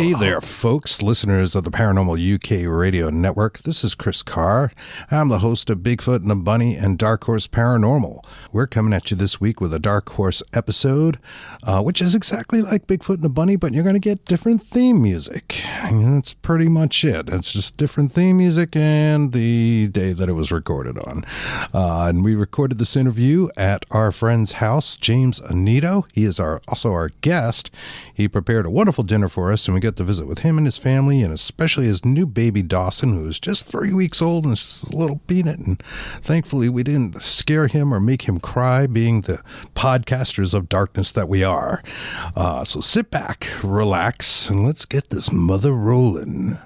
Hey there, folks, listeners of the Paranormal UK Radio Network. This is Chris Carr. I'm the host of Bigfoot and the Bunny and Dark Horse Paranormal. We're coming at you this week with a Dark Horse episode, which is exactly like Bigfoot and the Bunny, but you're going to get different theme music. And that's pretty much it. It's just different theme music and the day that it was recorded on. And we recorded this interview at our friend's house, James Annitto. He is also our guest. He prepared a wonderful dinner for us, and we got to visit with him and his family, and especially his new baby Dawson, who's just 3 weeks old and is just a little peanut. And thankfully, we didn't scare him or make him cry, being the podcasters of darkness that we are. So sit back, relax, and let's get this mother rolling.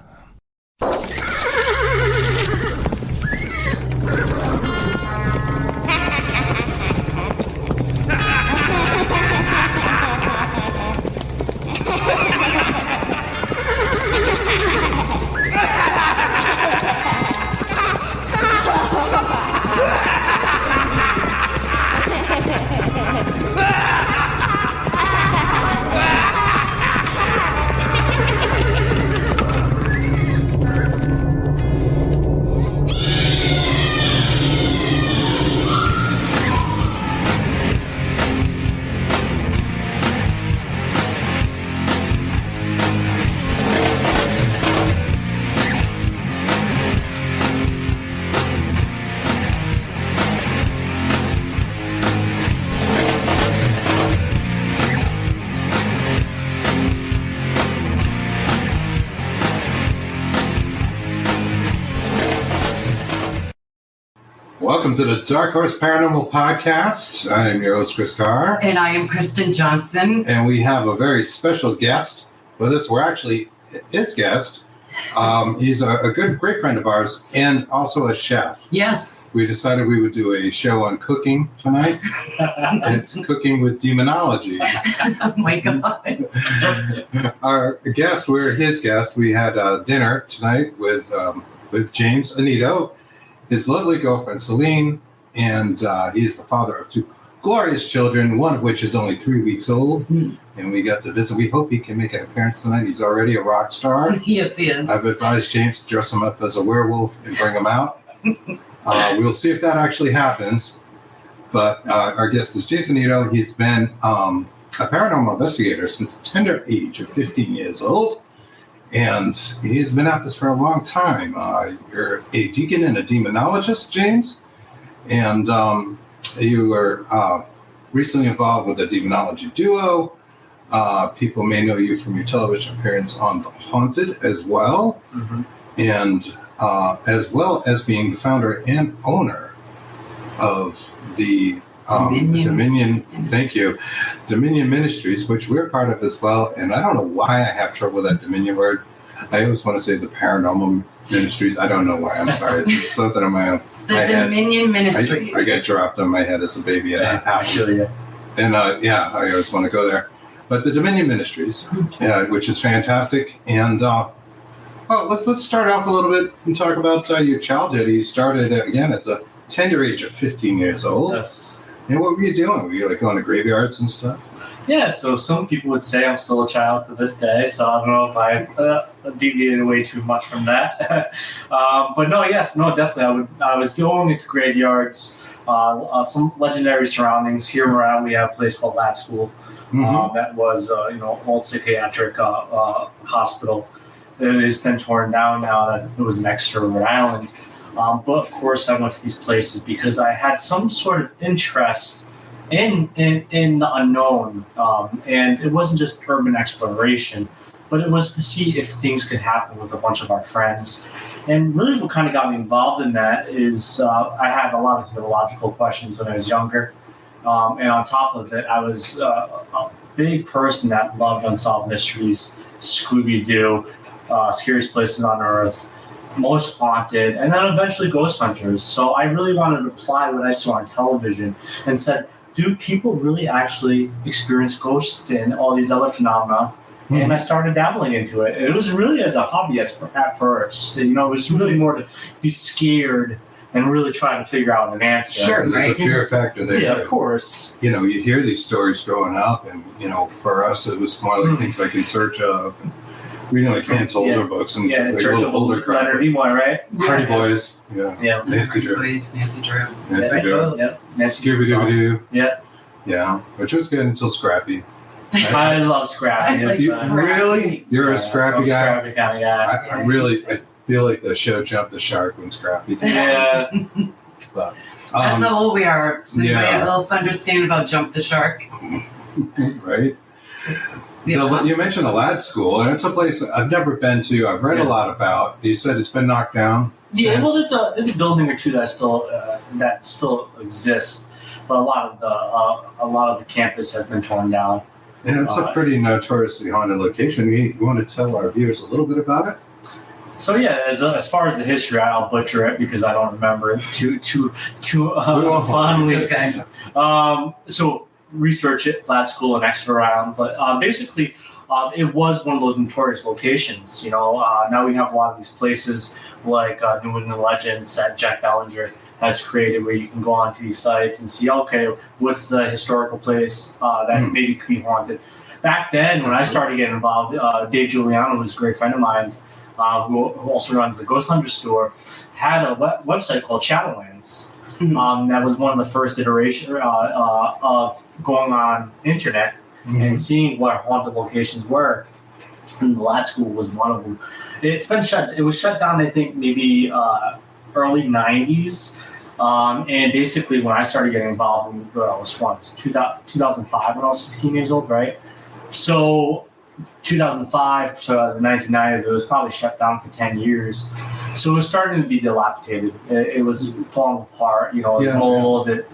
Welcome to the Dark Horse Paranormal Podcast. I am your host, Chris Carr. And I am Kristen Johnson. And we have a very special guest with us. We're actually his guest. He's a great friend of ours and also a chef. Yes. We decided we would do a show on cooking tonight. And it's cooking with Demonology. Oh my God. Our guest, we're his guest. We had dinner tonight with James Annitto, his lovely girlfriend, Celine, and he is the father of two glorious children, one of which is only 3 weeks old. Mm. And we got to visit. We hope he can make an appearance tonight. He's already a rock star. Yes, he is. I've advised James to dress him up as a werewolf and bring him out. We'll see if that actually happens. But our guest is James Annitto. He's been a paranormal investigator since the tender age of 15 years old. And he's been at this for a long time. You're a Deacon and a Demonologist, James. And you were recently involved with the Demonology duo. People may know you from your television appearance on The Haunted as well. Mm-hmm. And as well as being the founder and owner of the Dominion, thank you, Dominion Ministries, which we're part of as well. And I don't know why I have trouble with that Dominion word. I always want to say the Paranormal Ministries. I don't know why. I'm sorry. It's something in my own. It's the Dominion Ministries. I got dropped on my head as a baby. And I always want to go there. But the Dominion Ministries, which is fantastic. And let's start off a little bit and talk about your childhood. You started again at the tender age of 15 years old. Yes. And what were you doing? Were you like going to graveyards and stuff? Yeah, so some people would say I'm still a child to this day, so I don't know if I deviated away too much from that. But no, definitely. I was going into graveyards, some legendary surroundings. Here around, we have a place called Lat School. Mm-hmm. That was, old psychiatric hospital. It has been torn down now. It was next to Rhode Island. But of course, I went to these places because I had some sort of interest in the unknown, and it wasn't just urban exploration, but it was to see if things could happen with a bunch of our friends. And really, what kind of got me involved in that is I had a lot of theological questions when I was younger, and on top of it, I was a big person that loved Unsolved Mysteries, Scooby-Doo, Scariest Places on Earth, Most Haunted, and then eventually Ghost Hunters. So I really wanted to apply what I saw on television and said, do people really actually experience ghosts and all these other phenomena? Mm-hmm. And I started dabbling into it. It was really as a hobby at first. It was really more to be scared and really try to figure out an answer. Sure, there's a fear factor there. Yeah, of course. You hear these stories growing up, and, for us, it was more like things like In Search of, and reading like canned soldier books and Yeah, in like search little of older crap. Leonard Nimoy, right? Hardy Boys, yeah. Yeah. Nancy Drew. Nancy Drew. Nancy Drew. Yeah. Nancy Scooby Drew's Doo awesome. Yeah. Yeah, which was good until Scrappy. I love Scrappy. I like You, Scrappy. really? You're a Scrappy guy? Scrappy kind of guy. I really, I feel like the show jumped the shark when Scrappy came out. Yeah. But, That's how old we are. Does anybody yeah. else understand about Jump the Shark? right? Yeah. You mentioned the lad school, and it's a place I've never been to. I've read a lot about. You said it's been knocked down. Yeah, since? well, there's a building or two that still exists, but a lot of the campus has been torn down. Yeah, it's a pretty notoriously haunted location. You want to tell our viewers a little bit about it? So yeah, as far as the history, I'll butcher it because I don't remember it too fondly. Okay. So research it, lad school, and extra around. But basically, it was one of those notorious locations. Now we have a lot of these places like New England Legends that Jack Ballinger has created, where you can go onto these sites and see, okay, what's the historical place that maybe could be haunted. Back then, when I started getting involved, Dave Giuliano, who's a great friend of mine, who also runs the Ghost Hunter store, had a website called Shadowlands. That was one of the first iterations of going on internet and seeing what haunted locations were. And the lad school was one of them. It was shut down, I think, maybe early 90s. And basically, when I started getting involved, it was 2005 when I was 15 years old, right? So 2005 to the 1990s, it was probably shut down for 10 years. So it was starting to be dilapidated. It was falling apart. It was mold. The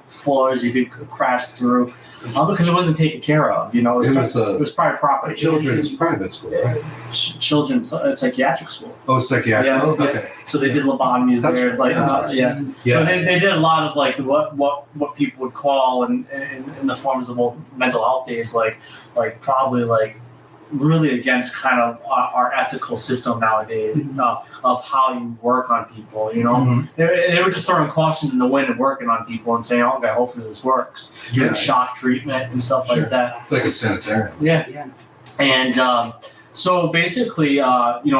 floors you could crash through because it wasn't taken care of. It was private property. A children's private school, right? Children's psychiatric school. Oh, psychiatric. Yeah, okay. So they did lobotomies That's there. It's like, right. So they did a lot of like what people would call in the forms of old mental health days, like probably like really against kind of our ethical system nowadays of how you work on people. They were just throwing caution in the wind and working on people and saying, okay, hopefully this works. Yeah. Shock treatment and stuff like that. Like a sanitarium. Yeah. And so basically,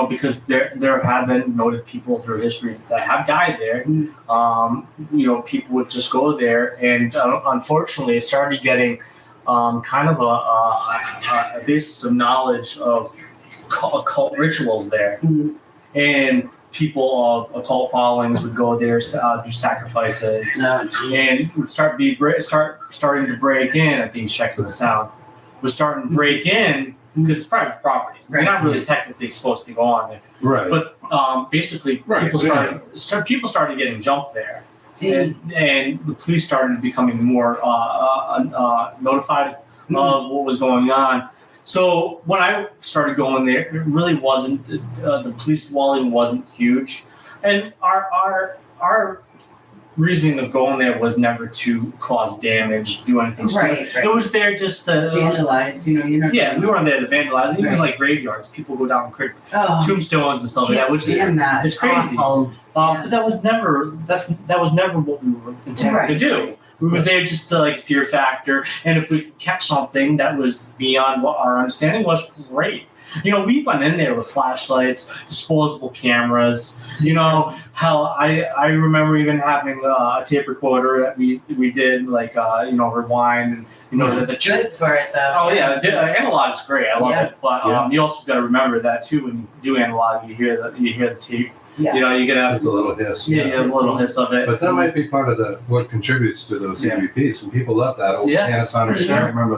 because there have been noted people through history that have died there, people would just go there, and unfortunately, it started getting kind of a basis of knowledge of occult rituals there, and people of occult followings would go there, do sacrifices, and would starting to break in. I think checking the sound was starting to break in. Because it's private property, you're not really technically supposed to go on there. Right. But basically, people started getting jumped there, and the police started becoming more notified of what was going on. So when I started going there, it really wasn't the police volume wasn't huge, and our reasoning of going there was never to cause damage, do anything. Right. It was there just to vandalize. We weren't there to vandalize. Even like graveyards, people go down and tombstones and stuff like that, which is crazy. But that was never what we were intended to do. We were there just to like fear factor, and if we could catch something that was beyond what our understanding was, great. We went in there with flashlights, disposable cameras. Hell, I remember even having a tape recorder that we did like rewind and it's good for it though. Oh yeah, analog is great. I love it, but you also got to remember that too when you do analog, you hear the tape. Yeah. You get There's a little hiss. a little hiss of it. But that might be part of what contributes to those EVPs. When people love that old Panasonic, I can't remember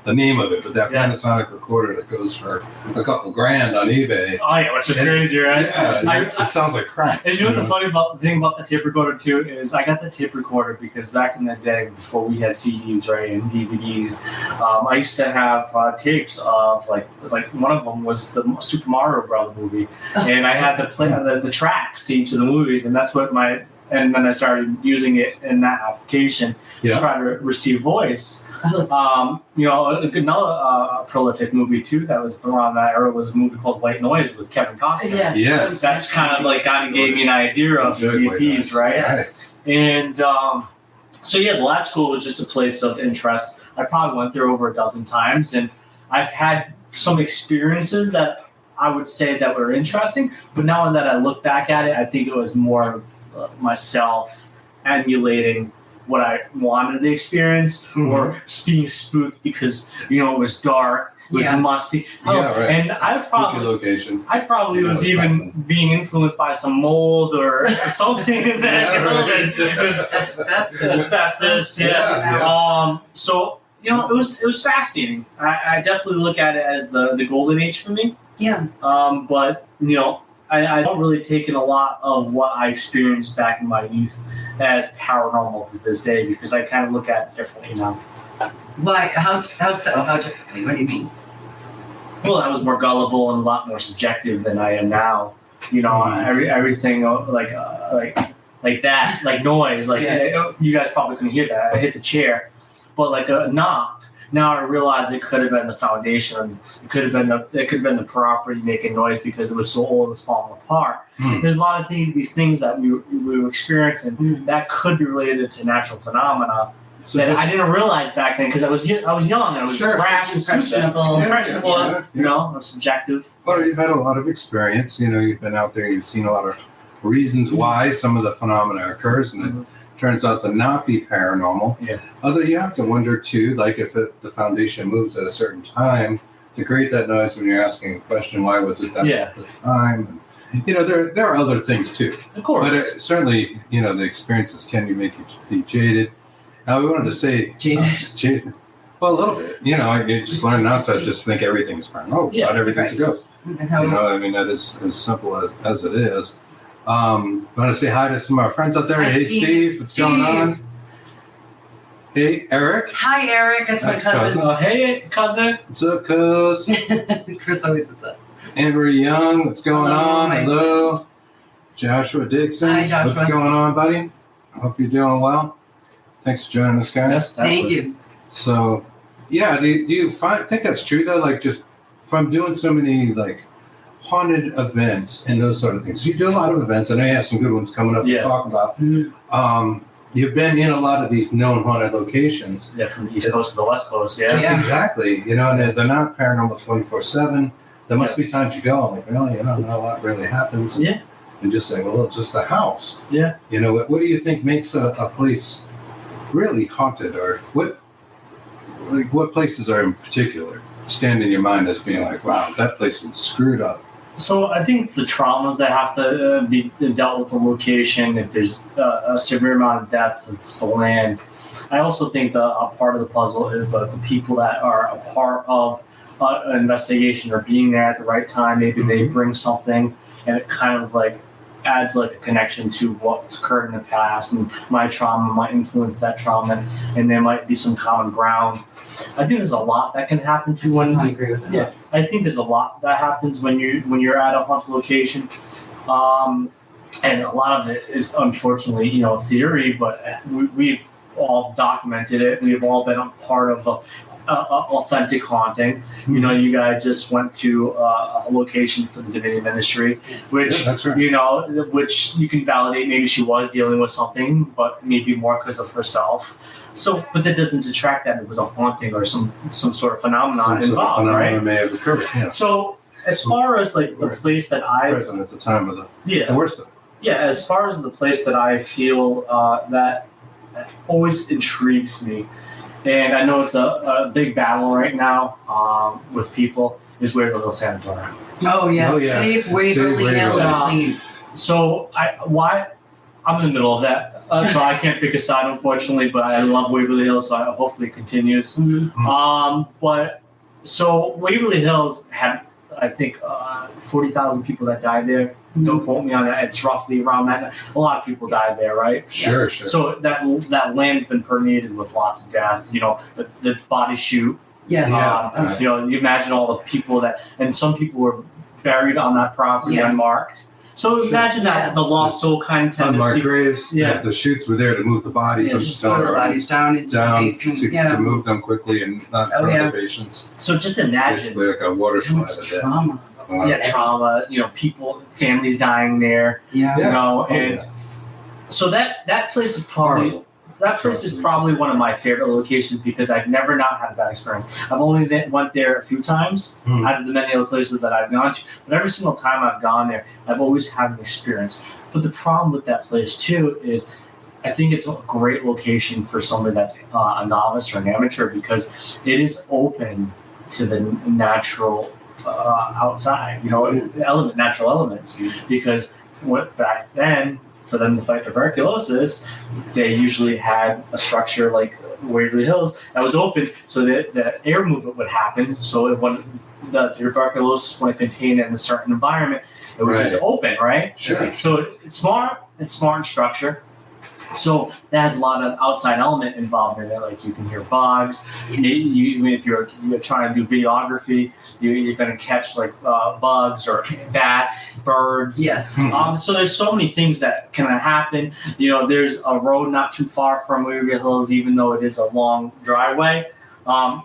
the name of it, but that Panasonic recorder that goes for a couple $grand on eBay. Oh yeah, which is crazy, right? Yeah, it sounds like crap. And what the funny thing about the tape recorder too is I got the tape recorder because back in the day before we had CDs, right, and DVDs, I used to have tapes of like one of them was the Super Mario Bros. Movie, and I had to play the tracks to each of the movies, and that's what and then I started using it in that application to try to receive voice. Another prolific movie too that was around that era was a movie called White Noise with Kevin Costner. Yes. That's kind of gave me an idea of EVPs, right? And the lab school was just a place of interest. I probably went there over a dozen times, and I've had some experiences that I would say that were interesting. But now that I look back at it, I think it was more of myself emulating what I wanted to experience, or being spooked because it was dark, it was musty. Yeah, right. And I Spooky probably location. was even being influenced by some mold or something in that. Asbestos. Yeah. So it was fascinating. I definitely look at it as the golden age for me. Yeah. But I don't really take in a lot of what I experienced back in my youth as paranormal to this day, because I kind of look at it differently now. Why? How so? How differently? What do you mean? Well, I was more gullible and a lot more subjective than I am now. Everything like that, like noise, you guys probably couldn't hear that. I hit the chair, but like a knock. Now I realize it could have been the foundation. It could have been the property making noise because it was so old it's falling apart. There's a lot of these things that we were experiencing that could be related to natural phenomena that I didn't realize back then because I was young and I was brash and impressionable. I was subjective. Well, you've had a lot of experience. You've been out there. You've seen a lot of reasons why some of the phenomena occurs, and it turns out to not be paranormal. Yeah. Although you have to wonder too, like if the foundation moves at a certain time to create that noise when you're asking a question, why was it that at the time? And, there are other things too. Of course. But certainly, the experiences can make you be jaded. Now we wanted to say jaded. Well, a little bit. You just learn not to just think everything's paranormal. Not everything's a ghost. That is as simple as it is. Want to say hi to some of our friends out there. Hi, hey, Steve. What's going on? Hey, Eric. Hi, Eric. That's my cousin. Hey, cousin. What's up, cuz? Chris always says that. Amber Young. What's going on? Hi. Hello. Joshua Dixon. Hi, Joshua. What's going on, buddy? I hope you're doing well. Thanks for joining us, guys. Yes, Thank you. So, do you think that's true, though? Like, just from doing so many, haunted events and those sort of things. You do a lot of events. I know you have some good ones coming up to talk about. You've been in a lot of these known haunted locations. Yeah, from the East Coast to the West Coast, yeah. Exactly. And they're not paranormal 24/7. There must be times you go, I'm like, well, not a lot really happens. Yeah. And just say, well, it's just a house. Yeah. What do you think makes a place really haunted, or what places are in particular stand in your mind as being like, wow, that place was screwed up? So I think it's the traumas that have to be dealt with the location. If there's a severe amount of deaths, it's the land. I also think a part of the puzzle is the people that are a part of an investigation or being there at the right time. Maybe they bring something and it kind of adds a connection to what's occurred in the past, and my trauma might influence that trauma, and there might be some common ground. I think there's a lot that can happen to when I agree with that. Yeah, I think there's a lot that happens when you're at a haunted location, and a lot of it is unfortunately theory, but we've all documented it. We've all been a part of a authentic haunting. You guys just went to a location for the Divinity Ministry, which that's right. Which you can validate. Maybe she was dealing with something, but maybe more because of herself. So, but that doesn't detract that it was a haunting or some sort of phenomenon involved, right? May have occurred. Yeah. So, as far as the place that I present at the time of the worst of it. Yeah, as far as the place that I feel that always intrigues me. And I know it's a big battle right now with people, is Waverly Hills Sanatorium. Oh, yes. Oh, yeah. Save Waverly Hills, please. So I'm in the middle of that. So I can't pick a side, unfortunately, but I love Waverly Hills, so hopefully it continues. But so Waverly Hills had, I think, 40,000 people that died there. Don't quote me on that. It's roughly around that. A lot of people died there, right? Sure. So that land's been permeated with lots of death. The body chute. Yes. You imagine all the people and some people were buried on that property unmarked. So imagine that the lost soul kind of tendency. Unmarked graves. Yeah. The chutes were there to move the bodies. Just throw the bodies down into the basement. To move them quickly and not hurt the patients. So just imagine. Basically like a water slide. Trauma. Trauma. People, families dying there. Yeah. And so that place is probably that place is probably one of my favorite locations because I've never not had a bad experience. I've only went there a few times out of the many other places that I've gone to, but every single time I've gone there, I've always had an experience. But the problem with that place too is I think it's a great location for somebody that's a novice or an amateur because it is open to the natural outside, natural elements. Because back then, for them to fight tuberculosis, they usually had a structure like Waverly Hills that was open so that the air movement would happen. So it wasn't the tuberculosis wouldn't contain in a certain environment. It was just open, right? Sure. So it's smart in structure. So that has a lot of outside element involved in it. Like you can hear bugs. If you're trying to do videography, you're going to catch like bugs or bats, birds. Yes. So there's so many things that can happen. There's a road not too far from Waverly Hills, even though it is a long driveway.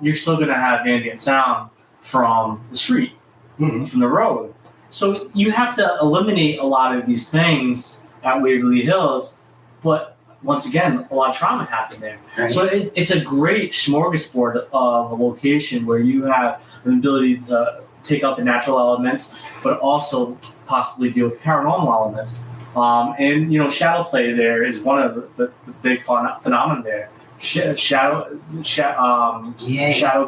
You're still going to have ambient sound from the street, from the road. So you have to eliminate a lot of these things at Waverly Hills. But once again, a lot of trauma happened there. Right. So it's a great smorgasbord of a location where you have an ability to take out the natural elements, but also possibly deal with paranormal elements. And shadow play there is one of the big phenomena there. Shadow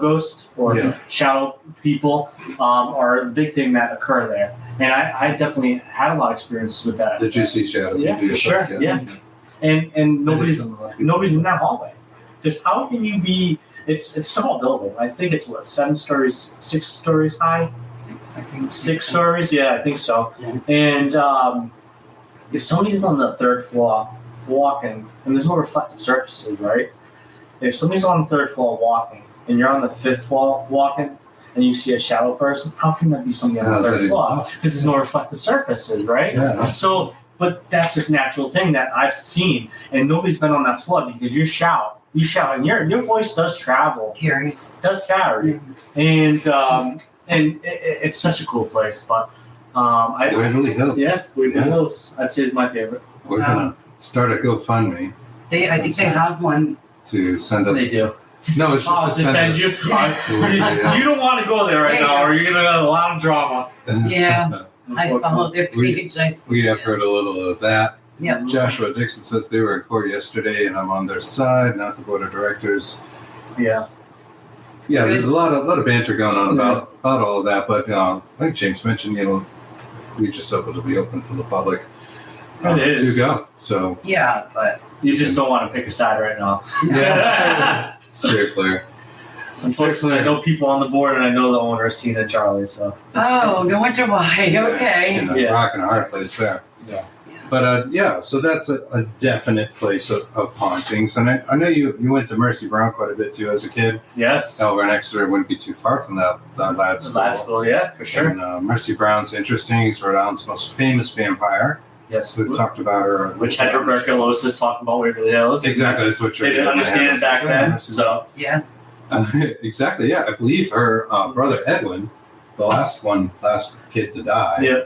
ghosts or shadow people are the big thing that occur there. And I definitely had a lot of experience with that. Did you see shadow? Yeah, for sure. Yeah. And nobody's in that hallway. Because how can you be? It's a small building. I think it's 6 stories high. 6 stories. Yeah, I think so. Yeah. And if somebody's on the 3rd floor walking, and there's no reflective surfaces, right? If somebody's on the 3rd floor walking, and you're on the 5th floor walking, and you see a shadow person, how can that be somebody on the 3rd floor? Because there's no reflective surfaces, right? Yeah. So. But that's a natural thing that I've seen, and nobody's been on that floor because you shout, and your voice does travel, does carry, and it's such a cool place. But Waverly Hills. Yeah, Waverly Hills. I'd say is my favorite. We're gonna start a GoFundMe. I think they have one to send us. They do. No, it's just to send you. You don't want to go there right now, or you're gonna have a lot of drama. Yeah. I followed their page. We have heard a little of that. Yep. Joshua Dixon says they were in court yesterday, and I'm on their side, not the board of directors. Yeah. Yeah, there's a lot of banter going on about all of that, but like James mentioned, we just hope it'll be open for the public to go. So yeah, but you just don't want to pick a side right now. Yeah. Steer clear. Unfortunately, I know people on the board, and I know the owners, Tina and Charlie. So. No wonder why. Okay. Rock and a hard place there. Yeah. But so that's a definite place of hauntings. And I know you went to Mercy Brown quite a bit too as a kid. Yes. Over in Exeter wouldn't be too far from that lad school. Lad school, yeah, for sure. And Mercy Brown's interesting. He's Rhode Island's most famous vampire. Yes. We've talked about her. Which had tuberculosis, talking about Waverly Hills. Exactly. That's what you're They didn't understand it back then. So. Yeah. Exactly. Yeah. I believe her brother Edwin, the last kid to die,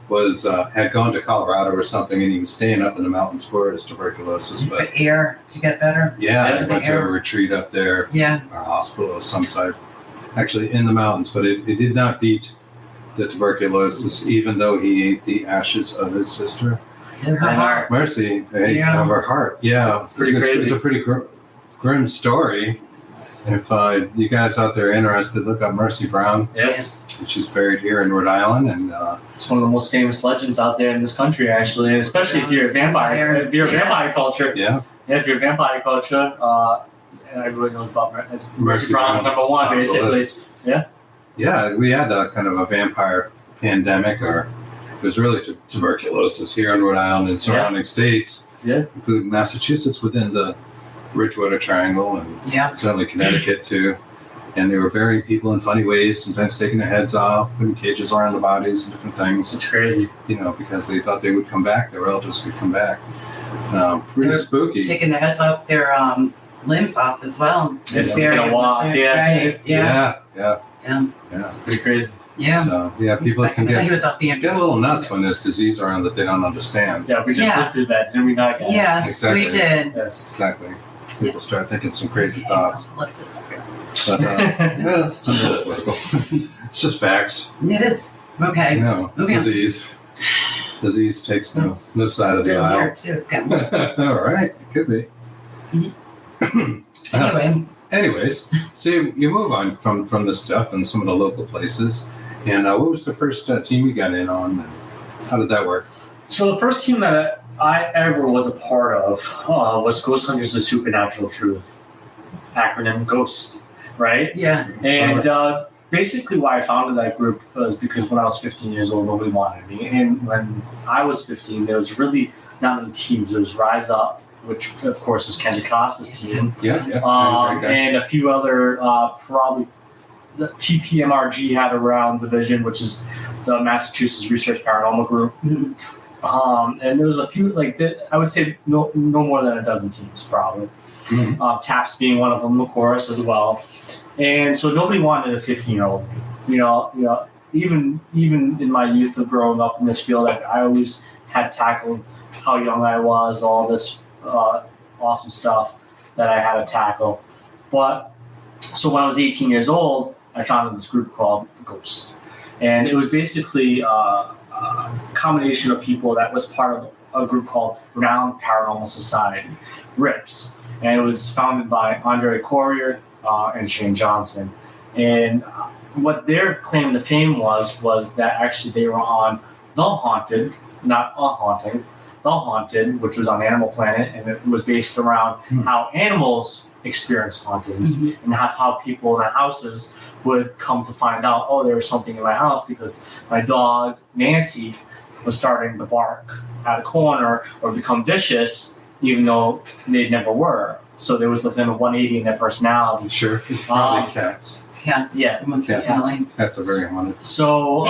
was had gone to Colorado or something, and he was staying up in the mountains for his tuberculosis. But for air to get better. Yeah, he went to a retreat up there. Yeah. Or a hospital of some type, actually in the mountains. But it did not beat the tuberculosis, even though he ate the ashes of his sister. In her heart. Mercy, of her heart. Yeah, it's pretty crazy. It's a pretty grim story. If you guys out there are interested, look up Mercy Brown. Yes. She's buried here in Rhode Island, and it's one of the most famous legends out there in this country, actually, and especially if you're a vampire. If you're a vampire culture. Yeah. If you're a vampire culture, everybody knows about Mercy Brown's number one, basically. Yeah. Yeah, we had a kind of a vampire pandemic, or it was really tuberculosis here in Rhode Island and surrounding states, including Massachusetts within the Bridgewater Triangle, and certainly Connecticut too. And they were burying people in funny ways, sometimes taking their heads off, putting cages around the bodies and different things. It's crazy. Because they thought they would come back, their relatives could come back. Pretty spooky. Taking their heads off, their limbs off as well. It's gonna walk. Right. Yeah. It's pretty crazy. Yeah. So yeah, people can get without the a little nuts when there's disease around that they don't understand. Yeah, we just lived through that, didn't we not, guys? Yes, Exactly. we did. Yes. Exactly. People Yes. start thinking some crazy thoughts. Let this go. But yeah, it's a little political. It's just facts. It is. Okay. You know, it's Okay. disease. Disease takes no side of the Still here aisle. too. It's got All right, it could be. Anyway, Anyways, so you move on from this stuff and some of the local places. And what was the first team you got in on? And how did that work? So the first team that I ever was a part of was Ghost Hunters of Supernatural Truth, acronym GHOST, right? yeah. And basically why I founded that group was because when I was 15 years old, nobody wanted me. And when I was 15, there was really not many teams. There was Rise Up, which of course is Ken DeCosta's team, Yeah. Great guy. and a few other probably the TPMRG had a round division, which is the Massachusetts Research Paranormal Group. Mhm. And there was a few, I would say no more than a dozen teams, probably. Mhm. TAPS being one of them, of course, as well. And so nobody wanted a 15-year-old. You know, even in my youth of growing up in this field, I always had tackled how young I was, all this awesome stuff that I had to tackle. But so when I was 18 years old, I founded this group called Ghost. And it was basically a combination of people that was part of a group called Renowned Paranormal Society, RIPS. And it was founded by Andre Corrier and Shane Johnson. And what their claim to fame was that actually they were on The Haunted, not A Haunting, The Haunted, which was on Animal Planet, and it was based around how animals experience hauntings. Mhm. And that's how people in the houses would come to find out, oh, there was something in my house because my dog, Nancy, was starting to bark at a corner or become vicious, even though they never were. So there was like a 180 in their personality. Sure. It's probably cats. Cats. Yeah. Most Cats. definitely. Cats are very haunted. So,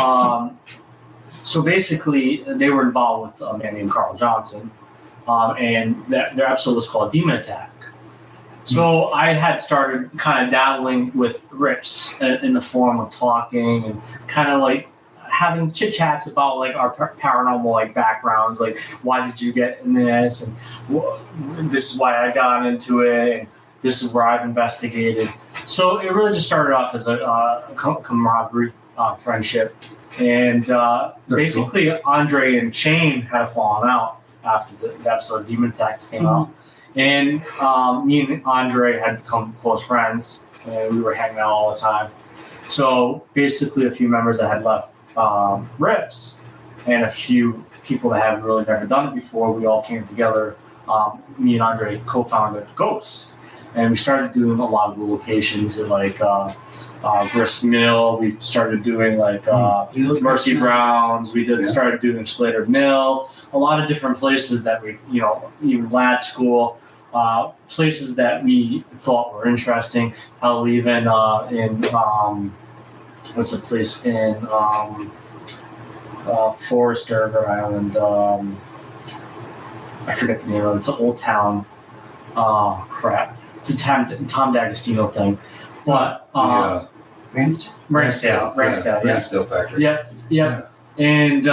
so basically, they were involved with a man named Carl Johnson, and their episode was called Demon Attack. So I had started kind of dabbling with RIPS in the form of talking and kind of like having chit chats about like our paranormal like backgrounds, like why did you get in this, and this is why I got into it, and this is where I've investigated. So it really just started off as a camaraderie, friendship, and basically Andre and Shane had a falling out after the episode of Demon Attacks came out. And me and Andre had become close friends, and we were hanging out all the time. So basically, a few members that had left RIPS and a few people that had really never done it before, we all came together. Me and Andre co-founded Ghost, and we started doing a lot of the locations in like Grist Mill. We started doing like Mercy Browns. We started doing Slater Mill. A lot of different places that we, even lad school. Places that we thought were interesting. I'll even in what's the place in Forester Island? I forget the name of it. It's an old town. Oh crap! It's a Tom D'Agostino thing, but Ramsdale, Ramsdale Factory. Yeah. And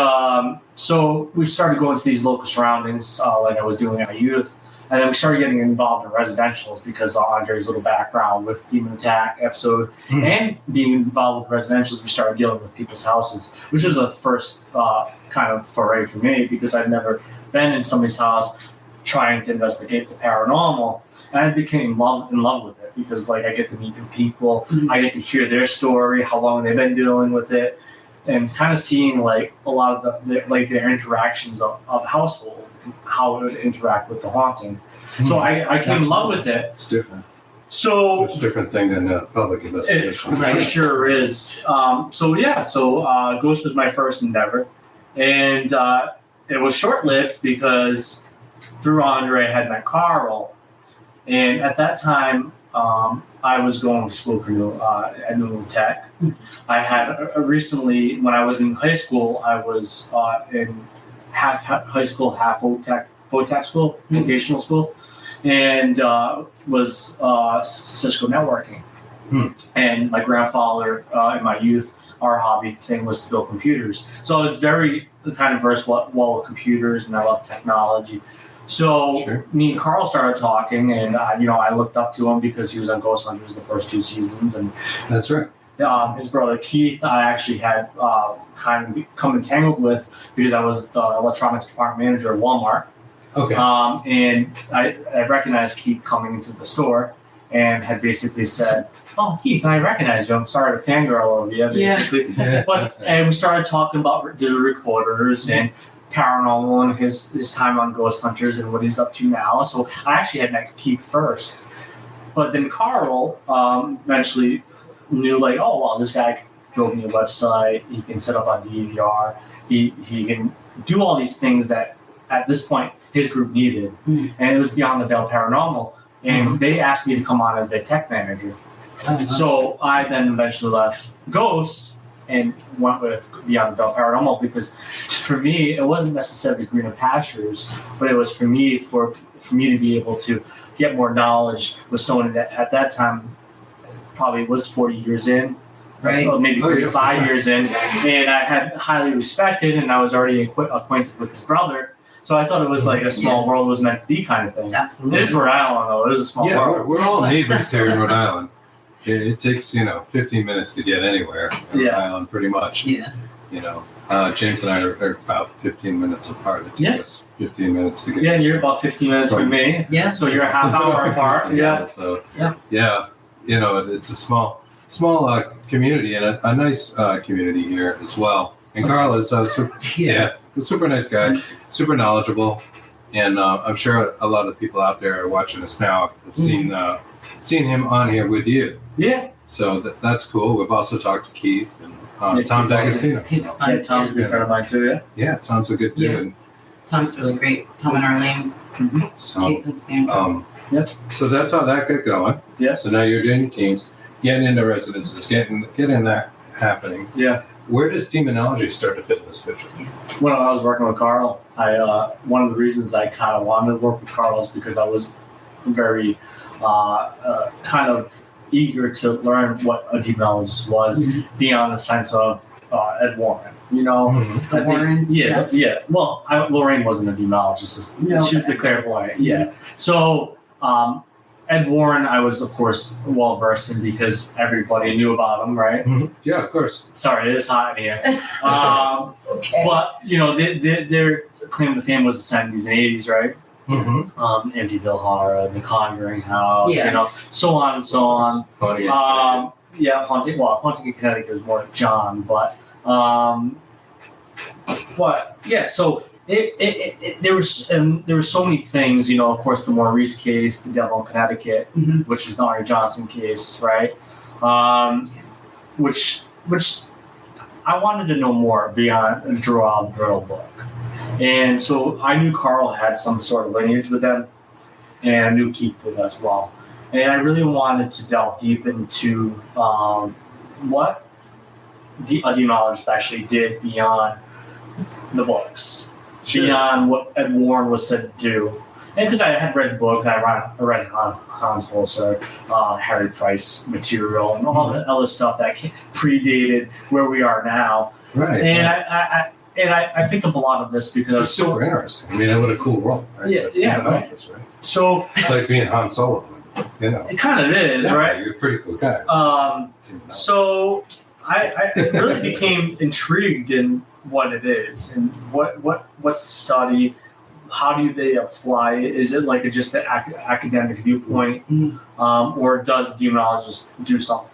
so we started going to these local surroundings, like I was doing in my youth. And then we started getting involved in residentials because of Andre's little background with Demon Attack episode and being involved with residentials, we started dealing with people's houses, which was a first kind of foray for me because I'd never been in somebody's house trying to investigate the paranormal. And I became in love with it because like I get to meet new people, I get to hear their story, how long they've been dealing with it, and kind of seeing like a lot of their interactions of household. How it would interact with the haunting. So I came in love with it. It's different. So it's a different thing than public investigation. It for sure is. So Ghost was my first endeavor. And it was short-lived because through Andre I had met Carl. And at that time, I was going to school for at New England Tech. I had recently, when I was in high school, I was in half high school, half VOTEC school, vocational school, and was Cisco networking. And my grandfather, in my youth, our hobby thing was to build computers. So I was very kind of versed well with computers, and I love technology. So me and Carl started talking, and I looked up to him because he was on Ghost Hunters the first 2 seasons, and that's right. His brother Keith, I actually had kind of come entangled with because I was the electronics department manager at Walmart. Okay. And I recognized Keith coming into the store and had basically said, "Oh, Keith, I recognize you. I'm sorry to fangirl over you," basically. Yeah. And we started talking about digital recorders and paranormal and his time on Ghost Hunters and what he's up to now. So I actually had met Keith first. But then Carl eventually knew, like, oh, well, this guy can build me a website. He can set up on DVR. He can do all these things that at this point his group needed. And it was Beyond the Veil Paranormal. And they asked me to come on as their tech manager. So I then eventually left Ghost and went with Beyond the Veil Paranormal because for me, it wasn't necessarily greener pastures, but it was for me to be able to get more knowledge with someone that at that time probably was 40 years in, Right. or maybe 35 years in, and I had highly respected, and I was already acquainted with his brother. So I thought it was like a small world was meant to be kind of thing. Absolutely. It is Rhode Island, though. It is a small world. We're all neighbors here in Rhode Island. It takes 15 minutes to get anywhere in Rhode Island, pretty much. Yeah. James and I are about 15 minutes apart. It took us 15 minutes to get. Yeah, you're about 15 minutes from me. Yeah. So you're a half hour apart. Yeah. So Yeah. it's a small community and a nice community here as well. And Carl is a super nice guy, super knowledgeable, and I'm sure a lot of people out there are watching us now have seen him on here with you. Yeah. So that's cool. We've also talked to Keith and Tom D'Agostino. It's fun. Tom's a good friend of mine too. Yeah. Yeah, Tom's a good dude. Yeah. Tom's really great. Tom and Arlene. So, Keith and Sam. so that's how that got going. Yeah. So now you're doing your teams, getting into residences, getting that happening. Yeah. Where does demonology start to fit in this picture? When I was working with Carl, one of the reasons I kind of wanted to work with Carl is because I was very kind of eager to learn what a demonologist was beyond the sense of Ed Warren. The Warrens. Yes. Yeah. Well, Lorraine wasn't a demonologist. No. She was the clairvoyant. Yeah. So Ed Warren, I was, of course, well versed in because everybody knew about him, right? Yeah, of course. Sorry, it is hot in here. It's okay. But, their claim to fame was the 70s and 80s, right? Amityville Horror, The Conjuring House, so on and so on. Haunting in Connecticut was more like John, but yeah, so there were so many things, of course, the Maurice case, the Devil in Connecticut, which was the Arnie Johnson case, right? Which I wanted to know more beyond a draw Brittle book. And so I knew Carl had some sort of lineage with them, and I knew Keith did as well. And I really wanted to delve deep into what a demonologist actually did beyond the books, beyond what Ed Warren was said to do. And because I had read the book, I read Hans Holzer, Harry Price material, and all the other stuff that predated where we are now. Right. And I picked up a lot of this because it's super interesting. I mean, what a cool role. Right? Right. So it's like being Han Solo. It kind of is, right? You're a pretty cool guy. So I really became intrigued in what it is and what's the study. How do they apply it? Is it like just an academic viewpoint, or does the demonologist do something?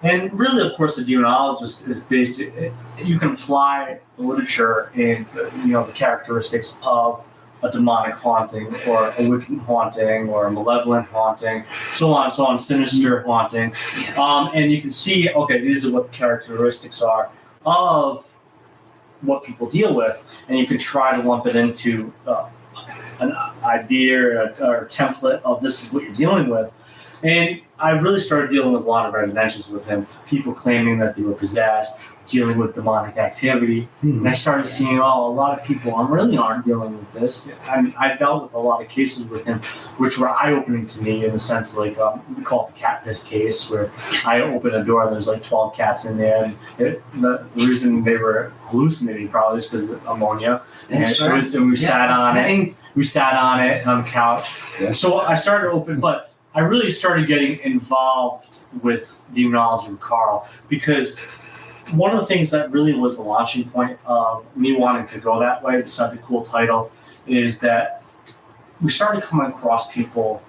And really, of course, the demonologist is basic. You can apply the literature and the characteristics of a demonic haunting, or a wicked haunting, or a malevolent haunting, so on, sinister haunting, and you can see, okay, these are what the characteristics are of what people deal with, and you can try to lump it into an idea or a template of this is what you're dealing with. And I really started dealing with a lot of residentials with him, people claiming that they were possessed, dealing with demonic activity. And I started seeing, a lot of people aren't dealing with this. I dealt with a lot of cases with him, which were eye-opening to me in the sense, like, we call it the cat piss case, where I opened a door and there's like 12 cats in there. And the reason they were hallucinating probably is because of ammonia. And, we sat on it. We sat on it on the couch. Yeah. So I started but I really started getting involved with demonology with Carl, because one of the things that really was the launching point of me wanting to go that way, besides the cool title, is that we started coming across people,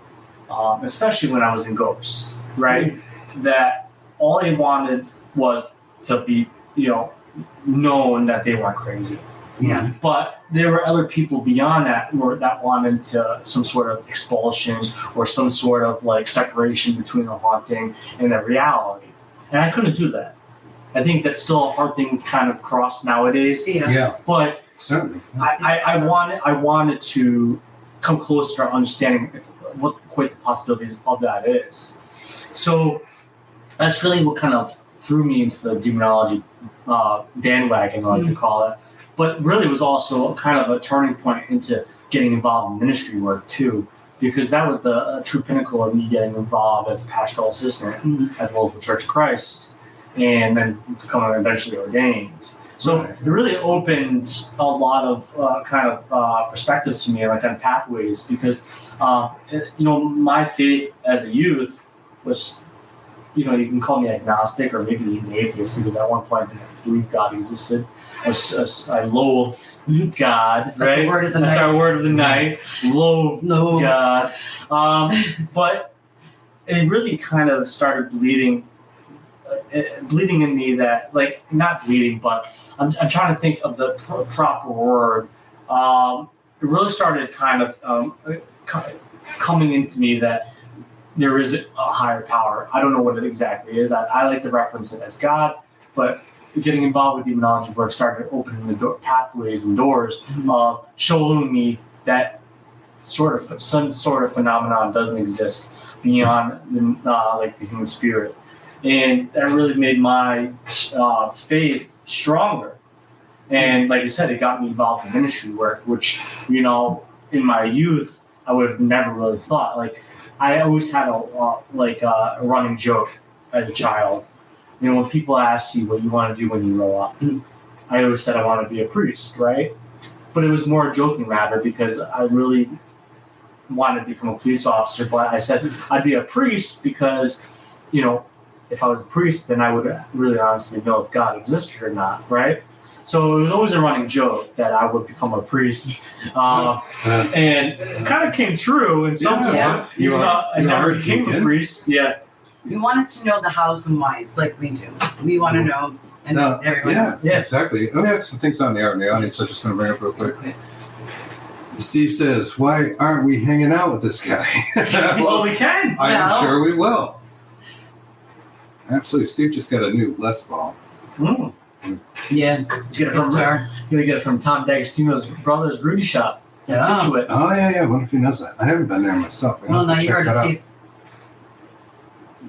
especially when I was in Ghosts, right? That all they wanted was to be, known that they weren't crazy. Yeah. But there were other people beyond that that wanted some sort of expulsion or some sort of like separation between the haunting and the reality. And I couldn't do that. I think that's still a hard thing to kind of cross nowadays. Yeah. But Certainly. I wanted to come closer to understanding what quite the possibilities of that is. So that's really what kind of threw me into the demonology bandwagon, I like to call it. But really, it was also kind of a turning point into getting involved in ministry work too, because that was the true pinnacle of me getting involved as a pastoral assistant at the local Church of Christ, and then becoming eventually ordained. So it really opened a lot of kind of perspectives to me, like on pathways, because my faith as a youth was, you can call me agnostic or maybe even atheist, because at one point I didn't believe God existed. I loathed God, It's right? like the word of the That's night. our word of the night. Loathed God. But it really kind of started bleeding in me that, like, not bleeding, but I'm trying to think of the proper word. It really started kind of coming into me that there is a higher power. I don't know what it exactly is. I like to reference it as God, but getting involved with demonology work started opening the pathways and doors, showing me that some sort of phenomenon doesn't exist beyond the human spirit, and that really made my faith stronger. And like you said, it got me involved in ministry work, which in my youth I would have never really thought. Like, I always had a running joke as a child. When people ask you what you want to do when you grow up, I always said I want to be a priest, right? But it was more joking rather, because I really wanted to become a police officer. But I said I'd be a priest because, if I was a priest, then I would really honestly know if God existed or not, right? So it was always a running joke that I would become a priest. And it kind of came true in some form. I never became a priest. Yeah. We wanted to know the hows and whys, like we do. We want to know, and everyone knows. Yeah, exactly. We have some things on the audience. I'm just going to bring up real quick. Okay. Steve says, "Why aren't we hanging out with this guy?" Well, we can. I'm sure we will. Absolutely. Steve just got a new Les Paul. Yeah. Gonna get it from Tom D'Agostino's brother's Rudy shop. That's Situate. Oh, yeah. I wonder if he knows that. I haven't been there myself. Well, now you heard it, Steve.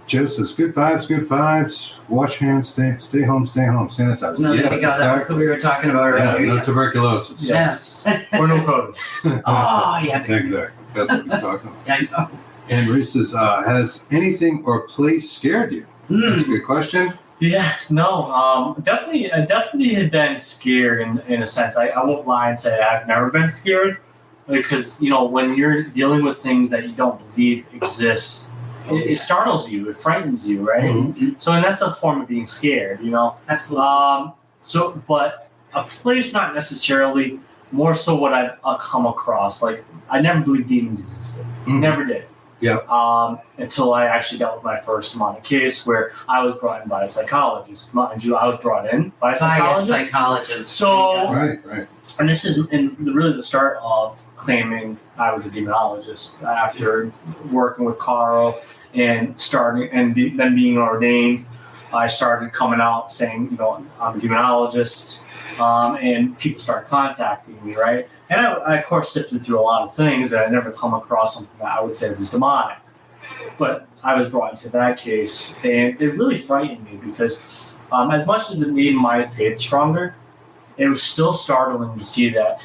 Joe says, good vibes. Wash hands, stay home, sanitize. No, yes, there you go. That's what we were talking about earlier. No tuberculosis. Yes. Or no COVID. Oh, yeah. Exactly. That's what he's talking about. Yeah, I know. And Reese says, has anything or place scared you? That's a good question. Yeah, no, definitely. I definitely had been scared in a sense. I won't lie and say I've never been scared, because when you're dealing with things that you don't believe exist, it startles you, it frightens you, right? Mm-hmm. So, and that's a form of being scared, Absolutely. But a place, not necessarily. More so what I've come across. Like, I never believed demons existed. Never did. Yeah. Until I actually dealt with my first demonic case, where I was brought in by a psychologist. Mind you, I was brought in by a psychologist. So, right. And this is really the start of claiming I was a demonologist after working with Carl and then being ordained. I started coming out saying, I'm a demonologist, and people started contacting me, right? And I, of course, sifted through a lot of things that I never come across something that I would say was demonic. But I was brought into that case, and it really frightened me because as much as it made my faith stronger, it was still startling to see that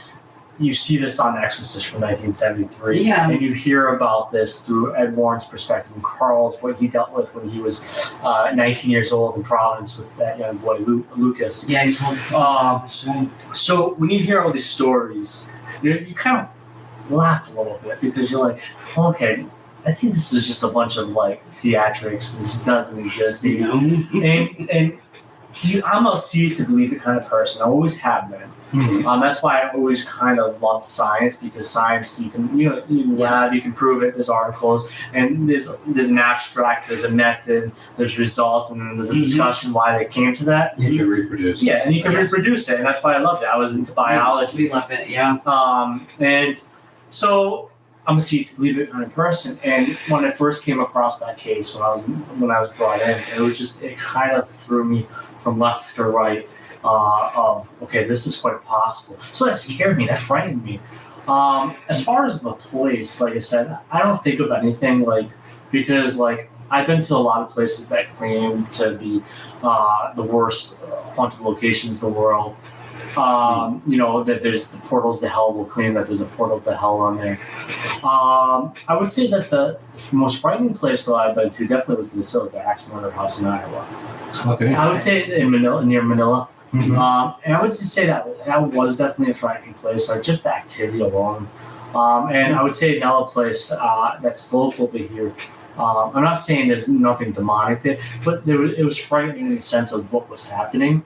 you see this on Exorcist from 1973, Yeah. and you hear about this through Ed Warren's perspective and Carl's, what he dealt with when he was 19 years old in Providence with that young boy Lucas. Yeah, you told us about the show. So when you hear all these stories, you kind of laugh a little bit because you're like, okay, I think this is just a bunch of like theatrics. This doesn't exist. You know? And I'm a see it to believe it kind of person. I always have been. Mhm. That's why I always kind of love science, because science you can lab, you can prove it. There's articles, and there's an abstract, there's a method, there's results, and then there's a discussion why they came to that. You can reproduce. Yeah, and you can reproduce it, and that's why I loved it. I was into biology. We love it, yeah. And so I'm a see it to believe it kind of person. And when I first came across that case when I was brought in, it kind of threw me from left to right. Of okay, this is quite possible. So that scared me. That frightened me. As far as the place, like I said, I don't think of anything because I've been to a lot of places that claim to be the worst haunted locations in the world. That there's the portals to hell will claim that there's a portal to hell on there. I would say that the most frightening place though I've been to definitely was the Silica Axe Murder House in Iowa. Okay. I would say in Manila, near Manila. Mhm. And I would just say that was definitely a frightening place, like just the activity alone. And I would say another place that's local to here. I'm not saying there's nothing demonic there, but it was frightening in the sense of what was happening.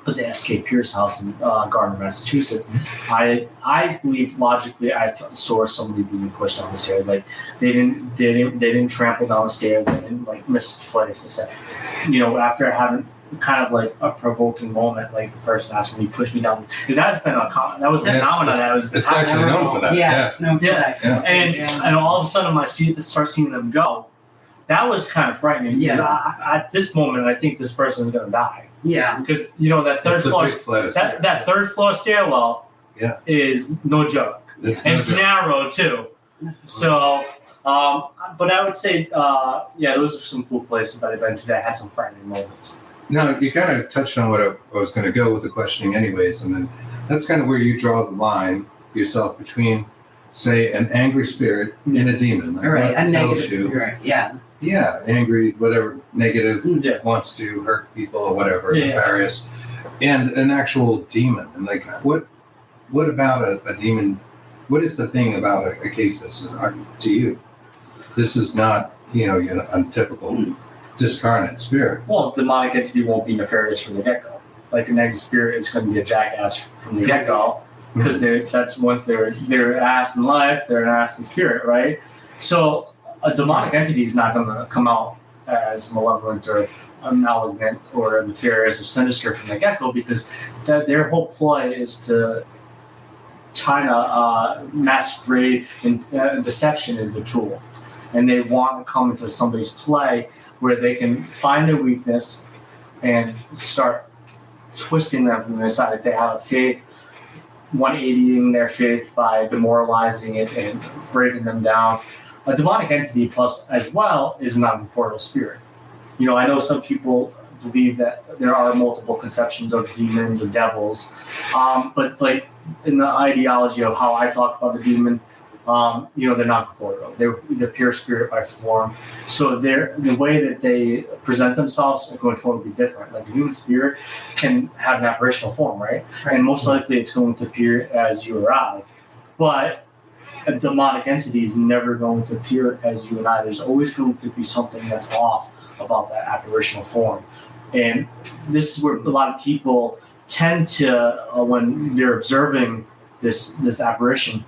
But the S.K. Pierce house in Gardner, Massachusetts, I believe logically I saw somebody being pushed down the stairs. Like they didn't trample down the stairs. They didn't misplace. After having kind of like a provoking moment, like the person asking me push me down, because that's been that was a phenomenon that was It's actually known for that. Yeah, it's known for that. Yeah. And all of a sudden I start seeing them go. That was kind of frightening because at this moment I think this person is going to die. Yeah. Because that third floor, that third floor stairwell, is no joke, it's narrow too. So, but I would say, those are some cool places that I've been to that had some frightening moments. Now, you kind of touched on what I was going to go with the questioning anyways, and then that's kind of where you draw the line yourself between, say, an angry spirit and a demon. Like All right, a negative you, spirit, yeah. Yeah, angry, whatever, negative, Yeah. wants to hurt people or whatever, Yeah. nefarious, and an actual demon. And like, what about a demon? What is the thing about a case this is to you? This is not, your untypical discarnate spirit. Well, demonic entity won't be nefarious from the get-go. Like a negative spirit is going to be a jackass from the get-go, because that's once they're ass in life, they're an ass in spirit, right? So a demonic entity is not going to come out as malevolent or malignant or nefarious or sinister from the get-go, because their whole play is to kind of masquerade, and deception is the tool. And they want to come into somebody's play where they can find their weakness and start twisting them from the inside. If they have a faith, 180ing their faith by demoralizing it and breaking them down. A demonic entity plus as well is not an immortal spirit. I know some people believe that there are multiple conceptions of demons or devils, but like in the ideology of how I talk about the demon, they're not corporeal. They're pure spirit by form. So the way that they present themselves are going to totally be different. Like a human spirit can have an apparitional form, right? And most likely it's going to appear as you or I. But a demonic entity is never going to appear as you and I. There's always going to be something that's off about that apparitional form. And this is where a lot of people tend to, when they're observing this apparition,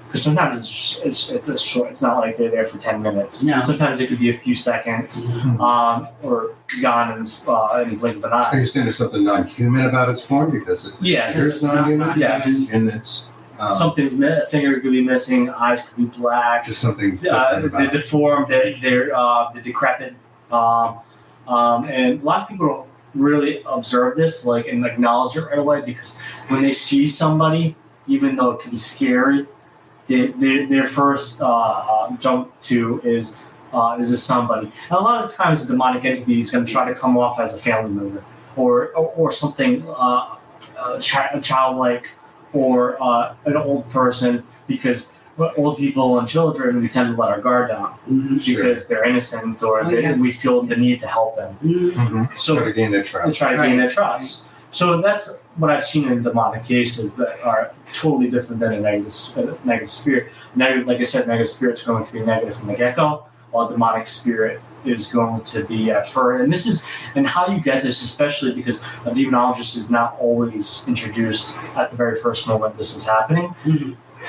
because sometimes it's a short. It's not like they're there for 10 minutes. No. Sometimes it could be a few seconds, or gone in the blink of an I eye. understand there's something non-human about its form because it Yes. appears non-human. Yes. And it's A finger could be missing, eyes could be black, just something different about they're it. deformed, they're decrepit, and a lot of people don't really observe this, and acknowledge it right away, because when they see somebody, even though it can be scary, their first jump to is Is this somebody? And a lot of times, the demonic entity is going to try to come off as a family member or something childlike or an old person, because old people and children, we tend to let our guard down because they're innocent or we feel the need to help them. So try to gain their trust. Gain their trust. So that's what I've seen in demonic cases that are totally different than a negative spirit. Negative, like I said, negative spirit's going to be negative from the get-go, while demonic spirit is going to be at first. And how you get this, especially because a demonologist is not always introduced at the very first moment this is happening.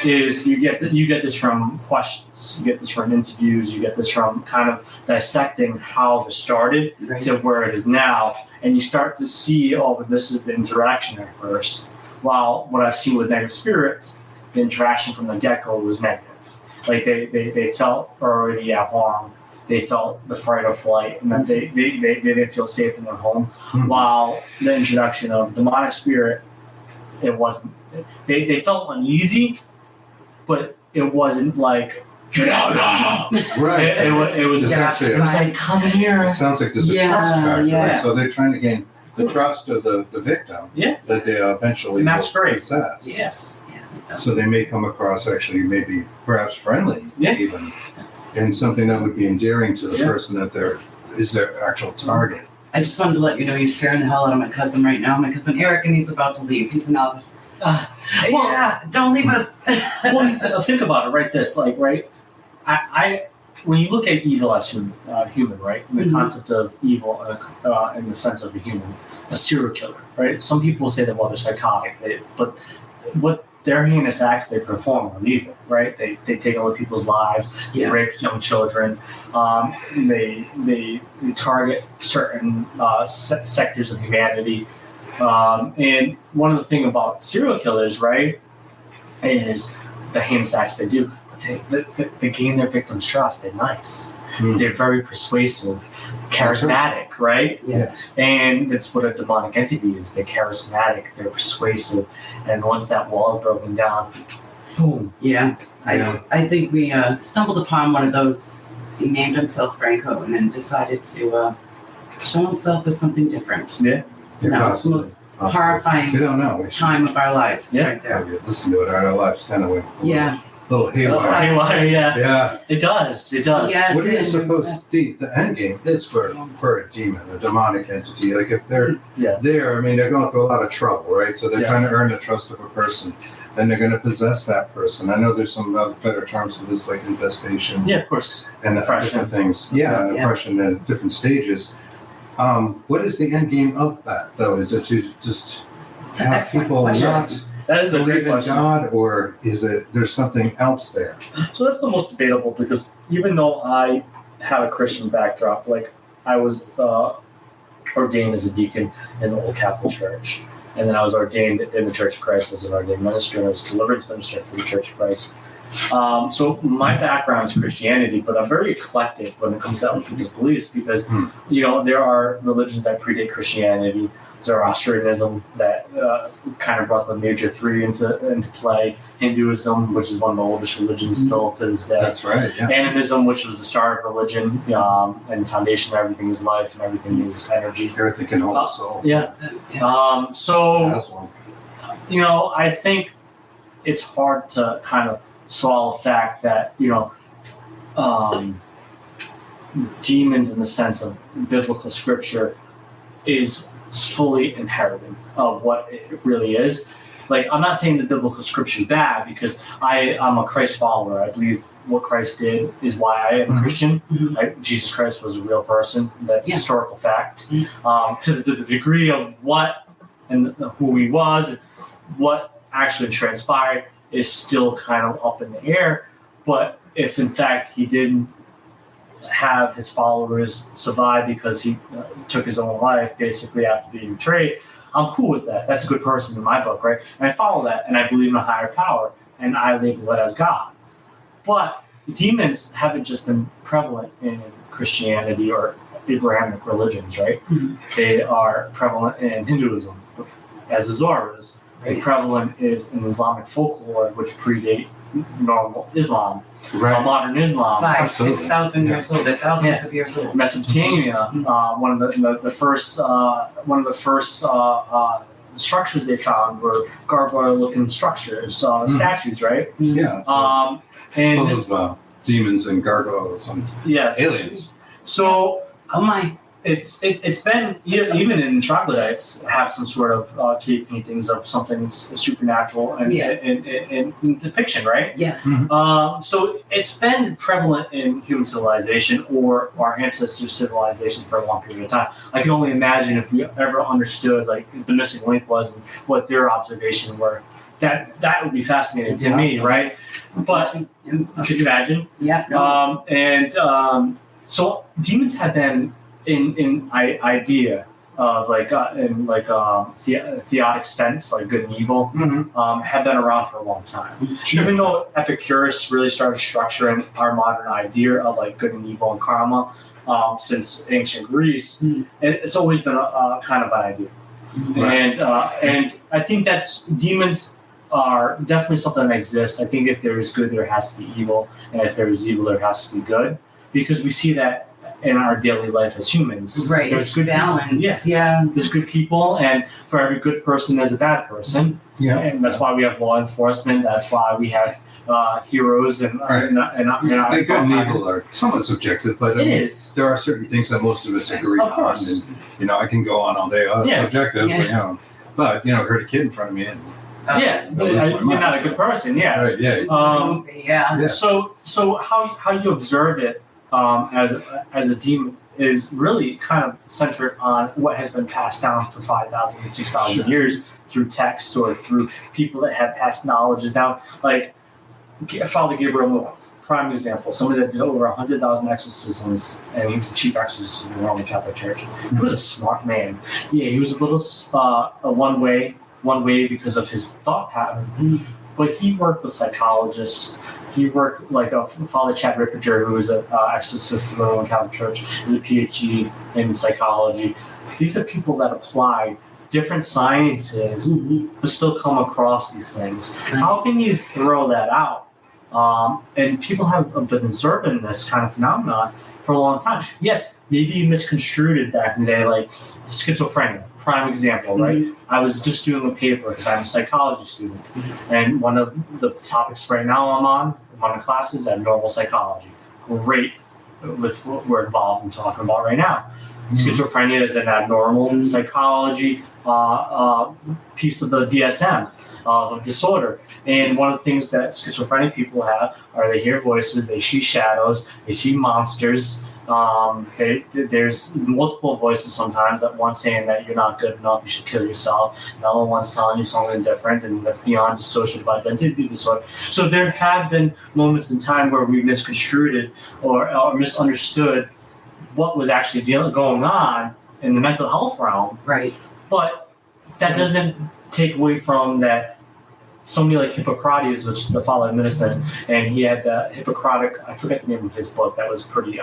Is you get this from questions, you get this from interviews, you get this from kind of dissecting how this started to where it is now, and you start to see, but this is the interaction at first. While what I've seen with negative spirits, the interaction from the get-go was negative. Like they felt already at harm, they felt the fright or flight, and then they didn't feel safe in their home. While the introduction of demonic spirit, it wasn't. They felt uneasy. But it wasn't like, get out. Right. It was like, come here. It sounds like there's a trust factor. Right? So they're trying to gain the trust of the victim that they eventually will possess. Yes. So they may come across actually maybe perhaps friendly even. And something that would be endearing to the person that is their actual target. I just wanted to let you know you're scaring the hell out of my cousin right now. My cousin Eric, and he's about to leave. He's a novice. Don't leave us. Well, think about it, right? I when you look at evil as human, right? The concept of evil in the sense of a human, a serial killer, right? Some people say that, they're psychotic, but what their heinous acts they perform are evil, right? They take other people's lives, they rape young children, they target certain sectors of humanity. And one of the things about serial killers, right, is the heinous acts they do. But they gain their victims' trust. They're nice. They're very persuasive, charismatic, right? Yes. And that's what a demonic entity is. They're charismatic. They're persuasive. And once that wall is broken down, boom. Yeah. I think we stumbled upon one of those. He named himself Franco and then decided to show himself as something different. Yeah. That was the most horrifying time of our lives right there. Listen to it, our lives kind of went a little haywire. Yeah. It does. Yeah, what do you suppose the end game is for a demon, a demonic entity? Like if they're there, I mean, they're going through a lot of trouble, right? So they're trying to earn the trust of a person. Then they're going to possess that person. I know there's some better terms for this, like infestation. Yeah, of course. And different things. Oppression at different stages. What is the end game of that, though? Is it to just have people not believe in God, or is it there's something else there? So that's the most debatable, because even though I had a Christian backdrop, like I was ordained as a deacon in the Old Catholic Church, and then I was ordained in the Church of Christ as an ordained minister, and I was a deliverance minister for the Church of Christ. So my background is Christianity, but I'm very eclectic when it comes to other people's beliefs, because there are religions that predate Christianity. Zoroastrianism that kind of brought the major three into play. Hinduism, which is one of the oldest religions still to this day. That's right. Yeah. Animism, which was the start of religion, and foundation of everything is life and everything is energy. Everything can hold a soul. So I think it's hard to kind of swallow the fact that demons, in the sense of biblical scripture, is fully inherited of what it really is. Like, I'm not saying the biblical scripture is bad, because I'm a Christ follower. I believe what Christ did is why I am a Christian. Right? Jesus Christ was a real person. That's historical fact. To the degree of what and who he was, what actually transpired is still kind of up in the air. But if in fact he didn't have his followers survive because he took his own life basically after being betrayed, I'm cool with that. That's a good person in my book, right? And I follow that, and I believe in a higher power, and I label it as God. But demons haven't just been prevalent in Christianity or Abrahamic religions, right? They are prevalent in Hinduism, as Azor is. Prevalent is in Islamic folklore, which predate normal Islam, Right. modern Islam. 5,000, absolutely. 6,000 years old. They're thousands Yeah. of years old. Mesopotamia, one of the first structures they found were gargoyle-looking structures, statues, right? Yeah. And Full this, of demons and gargoyles and yes, aliens. So Oh my. it's been, even in troglodytes have some sort of cave paintings of something supernatural and Yeah. in depiction, right? Yes. Mhm. So it's been prevalent in human civilization or our ancestors' civilization for a long period of time. I can only imagine if we ever understood like the missing link was and what their observation were. That would be fascinating to me, right? But could you imagine? Yeah. No. So demons have been in idea of theotic sense, like good and evil, have been around for a long time. Even though Epicurus really started structuring our modern idea of like good and evil and karma since ancient Greece, it's always been a kind of an idea. Right. And I think that's demons are definitely something that exists. I think if there is good, there has to be evil, and if there is evil, there has to be good, because we see that in our daily life as humans. Right. There's good balance. Yeah. There's good people, and for every good person, there's a bad person. Yeah. And that's why we have law enforcement. That's why we have heroes and Right. and Good and evil are somewhat subjective, but I It mean, is. there are certain things that most of us agree Of on. course. And, I can go on all day. Oh, it's Yeah. subjective, Yeah. but hurt a kid in front of me. And, Yeah, you're not a good person. Yeah. right, yeah. Yeah. Yeah. So how you observe it as a demon is really kind of centric on what has been passed down for 5,000 and 6,000 Sure. years through text or through people that have passed knowledges down. Like Father Gabriel, prime example, somebody that did over 100,000 exorcisms, and he was the chief exorcist in the Roman Catholic Church. He was a smart man. Yeah, he was a little one way because of his thought pattern. But he worked with psychologists. He worked like Father Chad Ripperger, who was an exorcist in the Roman Catholic Church, is a PhD in psychology. These are people that apply different sciences, but still come across these things. How can you throw that out? And people have been observing this kind of phenomenon for a long time. Yes, maybe you misconstrued it back in the day, like schizophrenia, prime example, right? I was just doing a paper because I'm a psychology student, and one of the topics right now I'm on one of the classes is abnormal psychology. Great with what we're involved in talking about right now. Schizophrenia is an abnormal psychology piece of the DSM of disorder. And one of the things that schizophrenic people have are they hear voices, they see shadows, they see monsters. There's multiple voices sometimes, that one saying that you're not good enough, you should kill yourself. Another one's telling you something different, and that's beyond dissociative identity disorder. So there have been moments in time where we misconstrued it or misunderstood what was actually going on in the mental health realm. Right. But that doesn't take away from that. Somebody like Hippocrates, which is the father of medicine, and he had the Hippocratic, I forget the name of his book, that was pretty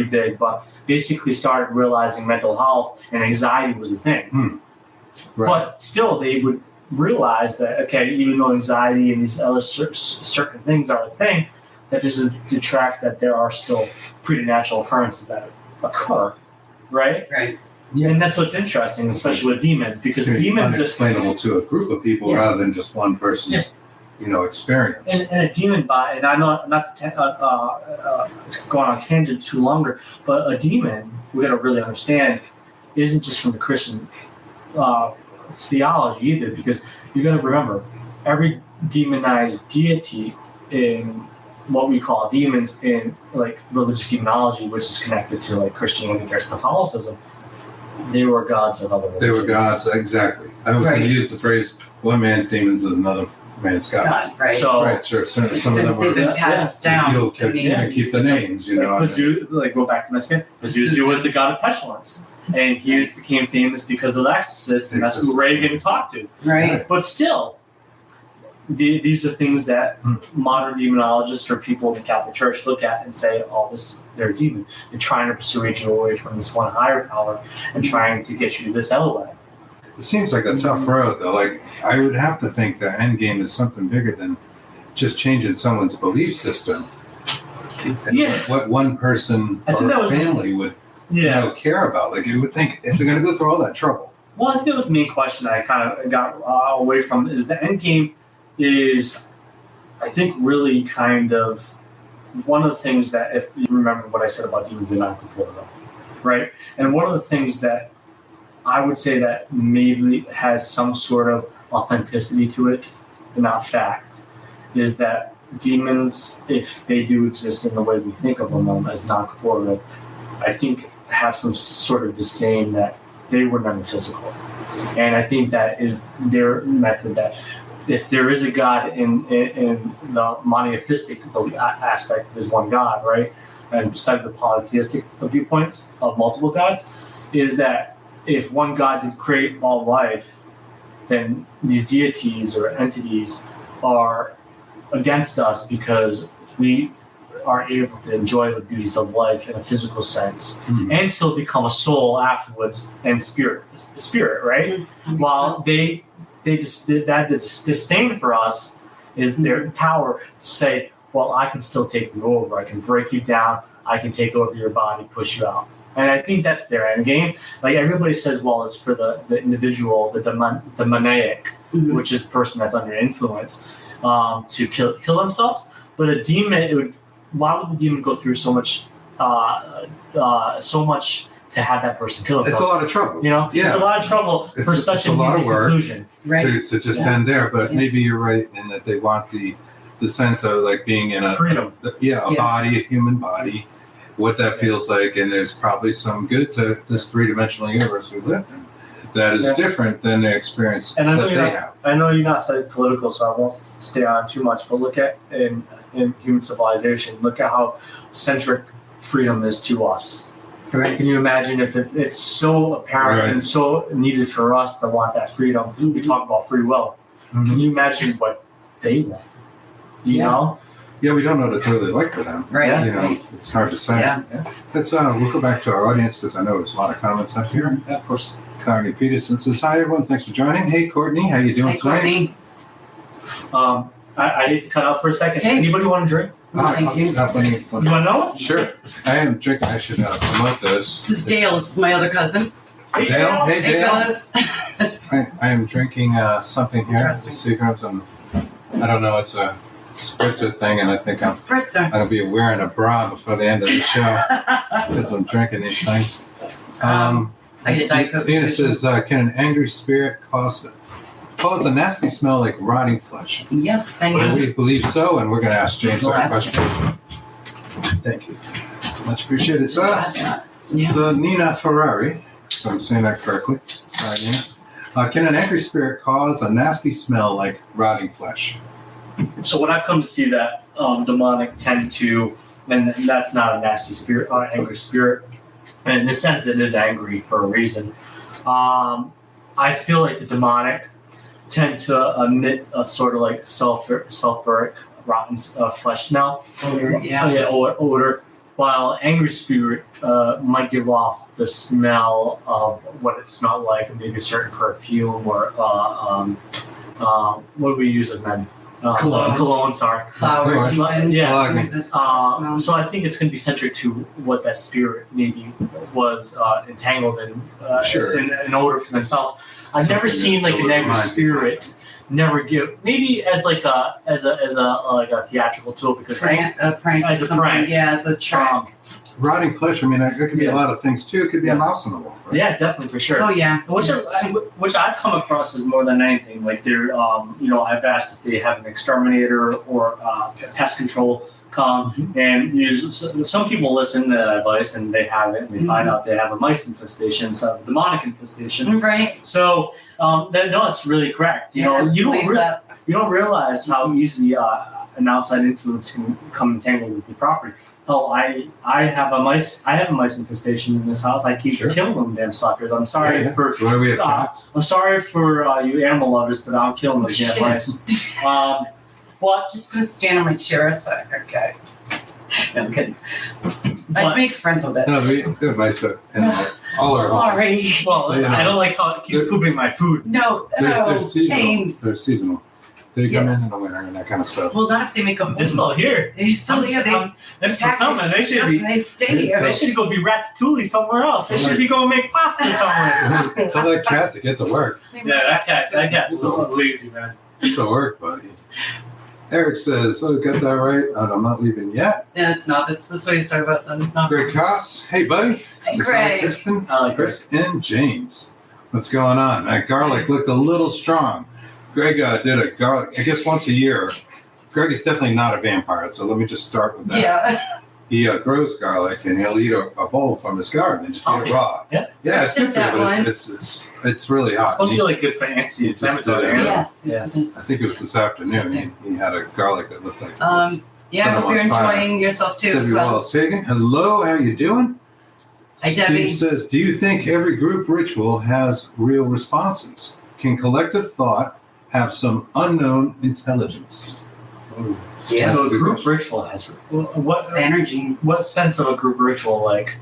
big, but basically started realizing mental health and anxiety was a thing. Right. But still, they would realize that, okay, even though anxiety and these other certain things are a thing, that doesn't detract that there are still preternatural occurrences that occur, right? Right. Yeah. And that's what's interesting, especially with demons, because demons unexplainable to a group of people rather than just one person's, experience. And a demon body, and I know not to go on a tangent too longer, but a demon, we got to really understand, isn't just from the Christian theology either, because you got to remember, every demonized deity in what we call demons in like religious demonology, which is connected to like Christianity or Catholicism, they were gods of other religions. They were gods, exactly. I was going to use the phrase, one man's demons is another man's gods. God, right. So, right, sure. Some of them They've been were, passed down. you'll keep the names, go back to Mexican. Pazuzu was the god of pestilence. And he became famous because of the exorcist, and that's who Reagan talked to. Right. But still, these are things that modern demonologists or people in the Catholic Church look at and say, they're a demon. They're trying to persuade you away from this one higher power and trying to get you to this other way. It seems like a tough road, though. Like, I would have to think the end game is something bigger than just changing someone's belief system. And what one person or family would care about. Like, you would think if they're going to go through all that trouble. Well, I think that was the main question I kind of got away from is the end game is, I think, really kind of one of the things that, if you remember what I said about demons, they're not controllable, right? And one of the things that I would say that maybe has some sort of authenticity to it, not fact, is that demons, if they do exist in the way we think of them as non-corporeal, I think have some sort of disdain that they were never physical. And I think that is their method, that if there is a God in the monotheistic aspect, there's one God, right? And besides the polytheistic viewpoints of multiple gods, is that if one God did create all life, then these deities or entities are against us because we are able to enjoy the beauties of life in a physical sense and still become a soul afterwards and spirit, right? While they just did that, the disdain for us is their power to say, well, I can still take you over. I can break you down. I can take over your body, push you out. And I think that's their end game. Like, everybody says, well, it's for the individual, the demoniac, which is the person that's under influence, to kill themselves. But a demon, why would the demon go through so much to have that person kill himself? It's a lot of trouble. You know, it's a lot of trouble for such an easy conclusion. Right. To just end there. But maybe you're right in that they want the sense of like being in freedom. A body, a human body, what that feels like, and there's probably some good to this three-dimensional universe we live in that is different than the experience and that they have. I know you're not political, so I won't stay on too much, but look at in human civilization, look at how centric freedom is to us. Correct. Can you imagine if it's so apparent and so needed for us to want that freedom? We talk about free will. Can you imagine what they want? You know? Yeah, we don't know what it's really like for them. Right. You know, it's hard to say. Yeah. Let's we'll go back to our audience because I know there's a lot of comments up here. Yeah, of course. Courtney Peterson says, hi everyone, thanks for joining. Hey Courtney, how you doing tonight? Courtney. I need to cut out for a second. Okay. Anybody want to drink? Thank you. You want to know? Sure. I am drinking. I should promote this. This is Dale. This is my other cousin. Hey, Dale. Hey, Hey, Dale. fellas. I am drinking something here. Interesting. Seagram's. I don't know. It's a spritzer thing, and I think It's a spritzer. I'm going to be wearing a bra before the end of the show because I'm drinking these things. I get a Diet Coke. Nina says, can an angry spirit cause a nasty smell like rotting flesh? Yes, I Well, know. we believe so, and we're going to ask James We'll that ask question. Thank you. Much appreciated. So, Yeah. so Nina Ferrari, if I'm saying that correctly. Sorry, Nina. Can an angry spirit cause a nasty smell like rotting flesh? So when I come to see that demonic tend to, and that's not a nasty spirit, or an angry spirit, and in a sense it is angry for a reason. I feel like the demonic tend to emit a sort of like sulfuric rotten flesh smell. Odor. While angry spirit might give off the smell of what it smelled like, maybe a certain perfume or what do we use as men? Cologne, sorry. Flowers. Even. Yeah. So I think it's going to be centric to what that spirit maybe was entangled in, in odor for themselves. I've never seen like an angry spirit never give, maybe as like a theatrical tool, because prank as a prank. Yeah, as a trick. Rotting flesh, I mean, that could be a lot of things too. It could be a mouse on the wall. Right? Yeah, definitely, for sure. Oh yeah. Which I've come across as more than anything. Like they're, I've asked if they have an exterminator or pest control come, and usually some people listen to that advice and they have it, and they find out they have a mice infestation instead of a demonic infestation. Right. So it's really correct. You don't realize how easily an outside influence can come entangled with your property. Oh, I have a mice infestation in this house. I keep killing them, damn suckers. I'm sorry for. So why do we have cats? I'm sorry for you animal lovers, but I'm killing those damn mice. But just gonna stand on my chair a sec. Okay. No, I'm kidding. I'd make friends with it. No, we mice all our Sorry. Well, You know, I don't like how it keeps pooping my food. No, They're seasonal. James. They're seasonal. They come in the winter and that kind of stuff. Well, not if they make a home. They're still here. They're still here. They It's the summer. They should be. They stay here. They should go be ratatouille somewhere else. They should be going make pasta somewhere. Tell that cat to get to work. Yeah, that cat's lazy, man. Get to work, buddy. Eric says, "Oh, got that right. I'm not leaving yet." Yeah, it's not. That's what he's talking about. Not Greg Koss, hey buddy. Hey, This is Greg. Kristen, I like Chris. Chris and James. What's going on? That garlic looked a little strong. Greg did a garlic, I guess once a year. Greg is definitely not a vampire, so let me just start with that. Yeah. He grows garlic and he'll eat a bowl from his garden and just eat it raw. Yeah. Yeah, I it's good sipped for that you, but once. it's really It's hot. supposed to be like good for You just anti-inflammatory. did it. Yes. Yeah. Yes, it is. I think it was this afternoon. He had a garlic that looked like it was Yeah, I set him hope you're on fire. enjoying yourself too as Debbie well. Wallace Hagen, hello, how you doing? Hi, Steve Debbie. says, do you think every group ritual has real responses? Can collective thought have some unknown intelligence? Yeah. So That's a a good group question. ritual has what It's energy. what sense of a group ritual like?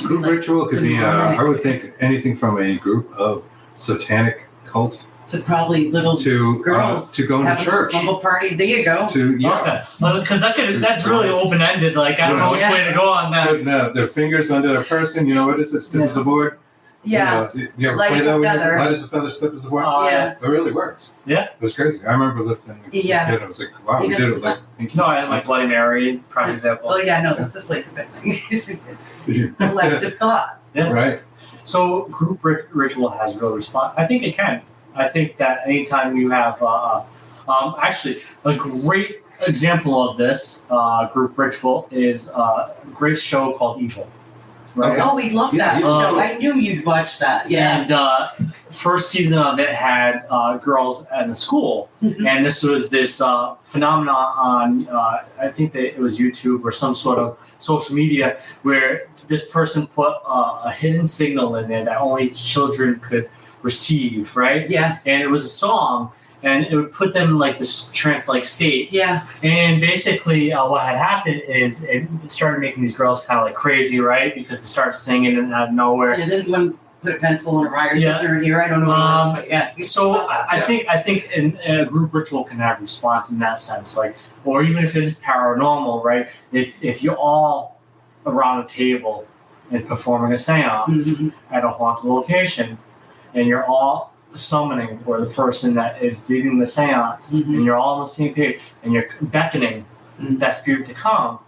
Group ritual could be, demonic. I would think, anything from a group of satanic cult To probably little to girls going to having a church. slumber party. There you go. To Okay, because that's really open ended. Like I don't know which Yeah. way to go on that. putting their fingers under a person. You know what is it? Stiff as a board. Yeah. You ever Light play as that? a When feather. light as a feather, stiff as a board. Yeah. It really works. Yeah. It was crazy. I remember lifting as a Yeah. kid. I was like, wow, You we know, did it like pinky. No, I like Bloody Mary, prime example. Oh yeah, no, this is like a big thing. It's collective thought. Yeah. Right. So group ritual has real response. I think it can. I think that anytime you have, actually, a great example of this group ritual is a great show called Evil. Right. Okay. Oh, we love that Yeah, show. I knew you'd watch that. Yeah. And first season of it had girls in the school, Mhm. and this was this phenomenon on I think that it was YouTube or some sort of social media where this person put a hidden signal in there that only children could receive, right? Yeah. And it was a song, and it would put them in like this trance-like state. Yeah. And basically, what had happened is it started making these girls kind of like crazy, right? Because they started singing and out of nowhere. You didn't want to put a pencil in a wire Yeah. something here. I don't know what it was, but yeah. So I think in a group ritual can have response in that sense, like, or even if it is paranormal, right? If you're all around a table and performing a seance Mhm. at a haunted location, and you're all summoning, or the person that is leading the seance, Mhm. and you're all on the same page, and you're beckoning Mhm. that spirit to come,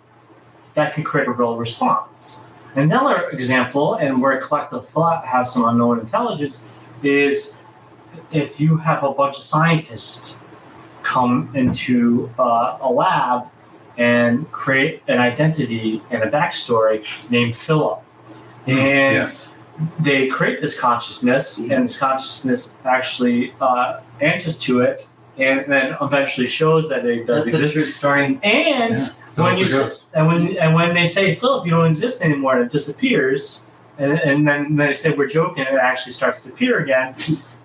that can create a real response. Another example, and where collective thought has some unknown intelligence, is if you have a bunch of scientists come into a lab and create an identity and a backstory named Philip. And Yes. they create this consciousness, and this consciousness actually answers to it, and then eventually shows that it does That's a exist. true story. And Philip when you the Ghost. and when they say Philip, you don't exist anymore, and it disappears, and then they say we're joking, and it actually starts to appear again,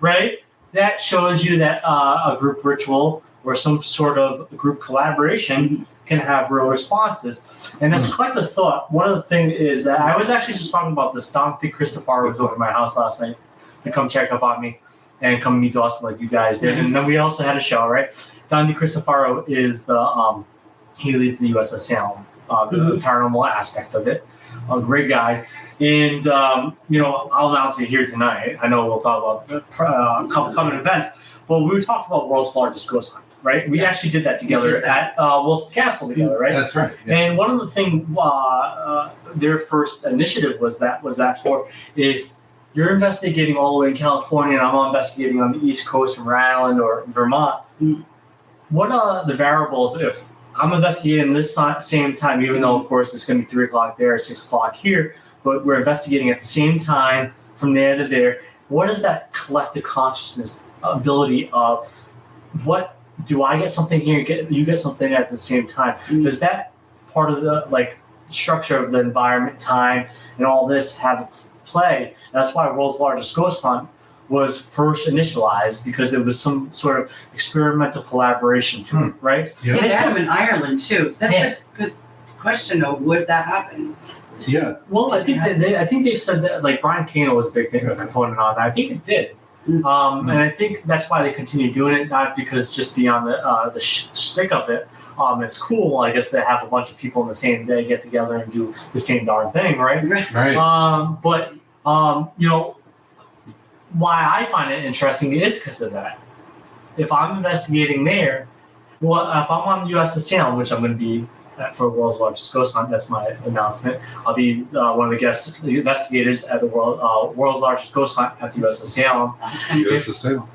right? That shows you that a group ritual or some sort of group collaboration can have real responses. And as collective thought, one of the things is that I was actually just talking about this. Dr. Christopher was over at my house last night to come check up on me and come meet Dawson like you guys did. Nice. And then we also had a show, right? Don DeCristofaro is he leads the USS Salem, the paranormal aspect of it. A great guy. And, I'll announce it here tonight. I know we'll talk about coming events, but we talked about world's largest ghost hunt, right? We actually did that together did that. at Wilson's Castle together, right? That's right. Yeah. And one of the things, their first initiative was that for if you're investigating all the way in California and I'm investigating on the East Coast from Rhode Island or Vermont, what are the variables if I'm investigating this same time, even though, of course, it's going to be 3 o'clock there or 6 o'clock here, but we're investigating at the same time from there to there. What is that collective consciousness ability of what do I get something here, you get something at the same time? Does that part of the structure of the environment, time, and all this have play? And that's why World's Largest Ghost Hunt was first initialized, because it was some sort of experimental collaboration to it, right? Yeah, they had them in Ireland too. So that's Yeah. a good question though, would that happen? Yeah. Well, I think they've said that, like, Brian Kano was a big component on that. I think it did. And I think that's why they continue doing it, not because just beyond the shtick of it. It's cool, I guess, to have a bunch of people in the same day get together and do the same darn thing, right? Right. But you know, why I find it interesting is because of that. If I'm investigating there, well, if I'm on the USS Salem, which I'm going to be for World's Largest Ghost Hunt, that's my announcement. I'll be one of the guest investigators at the World's Largest Ghost Hunt at the USS Salem. USS Salem.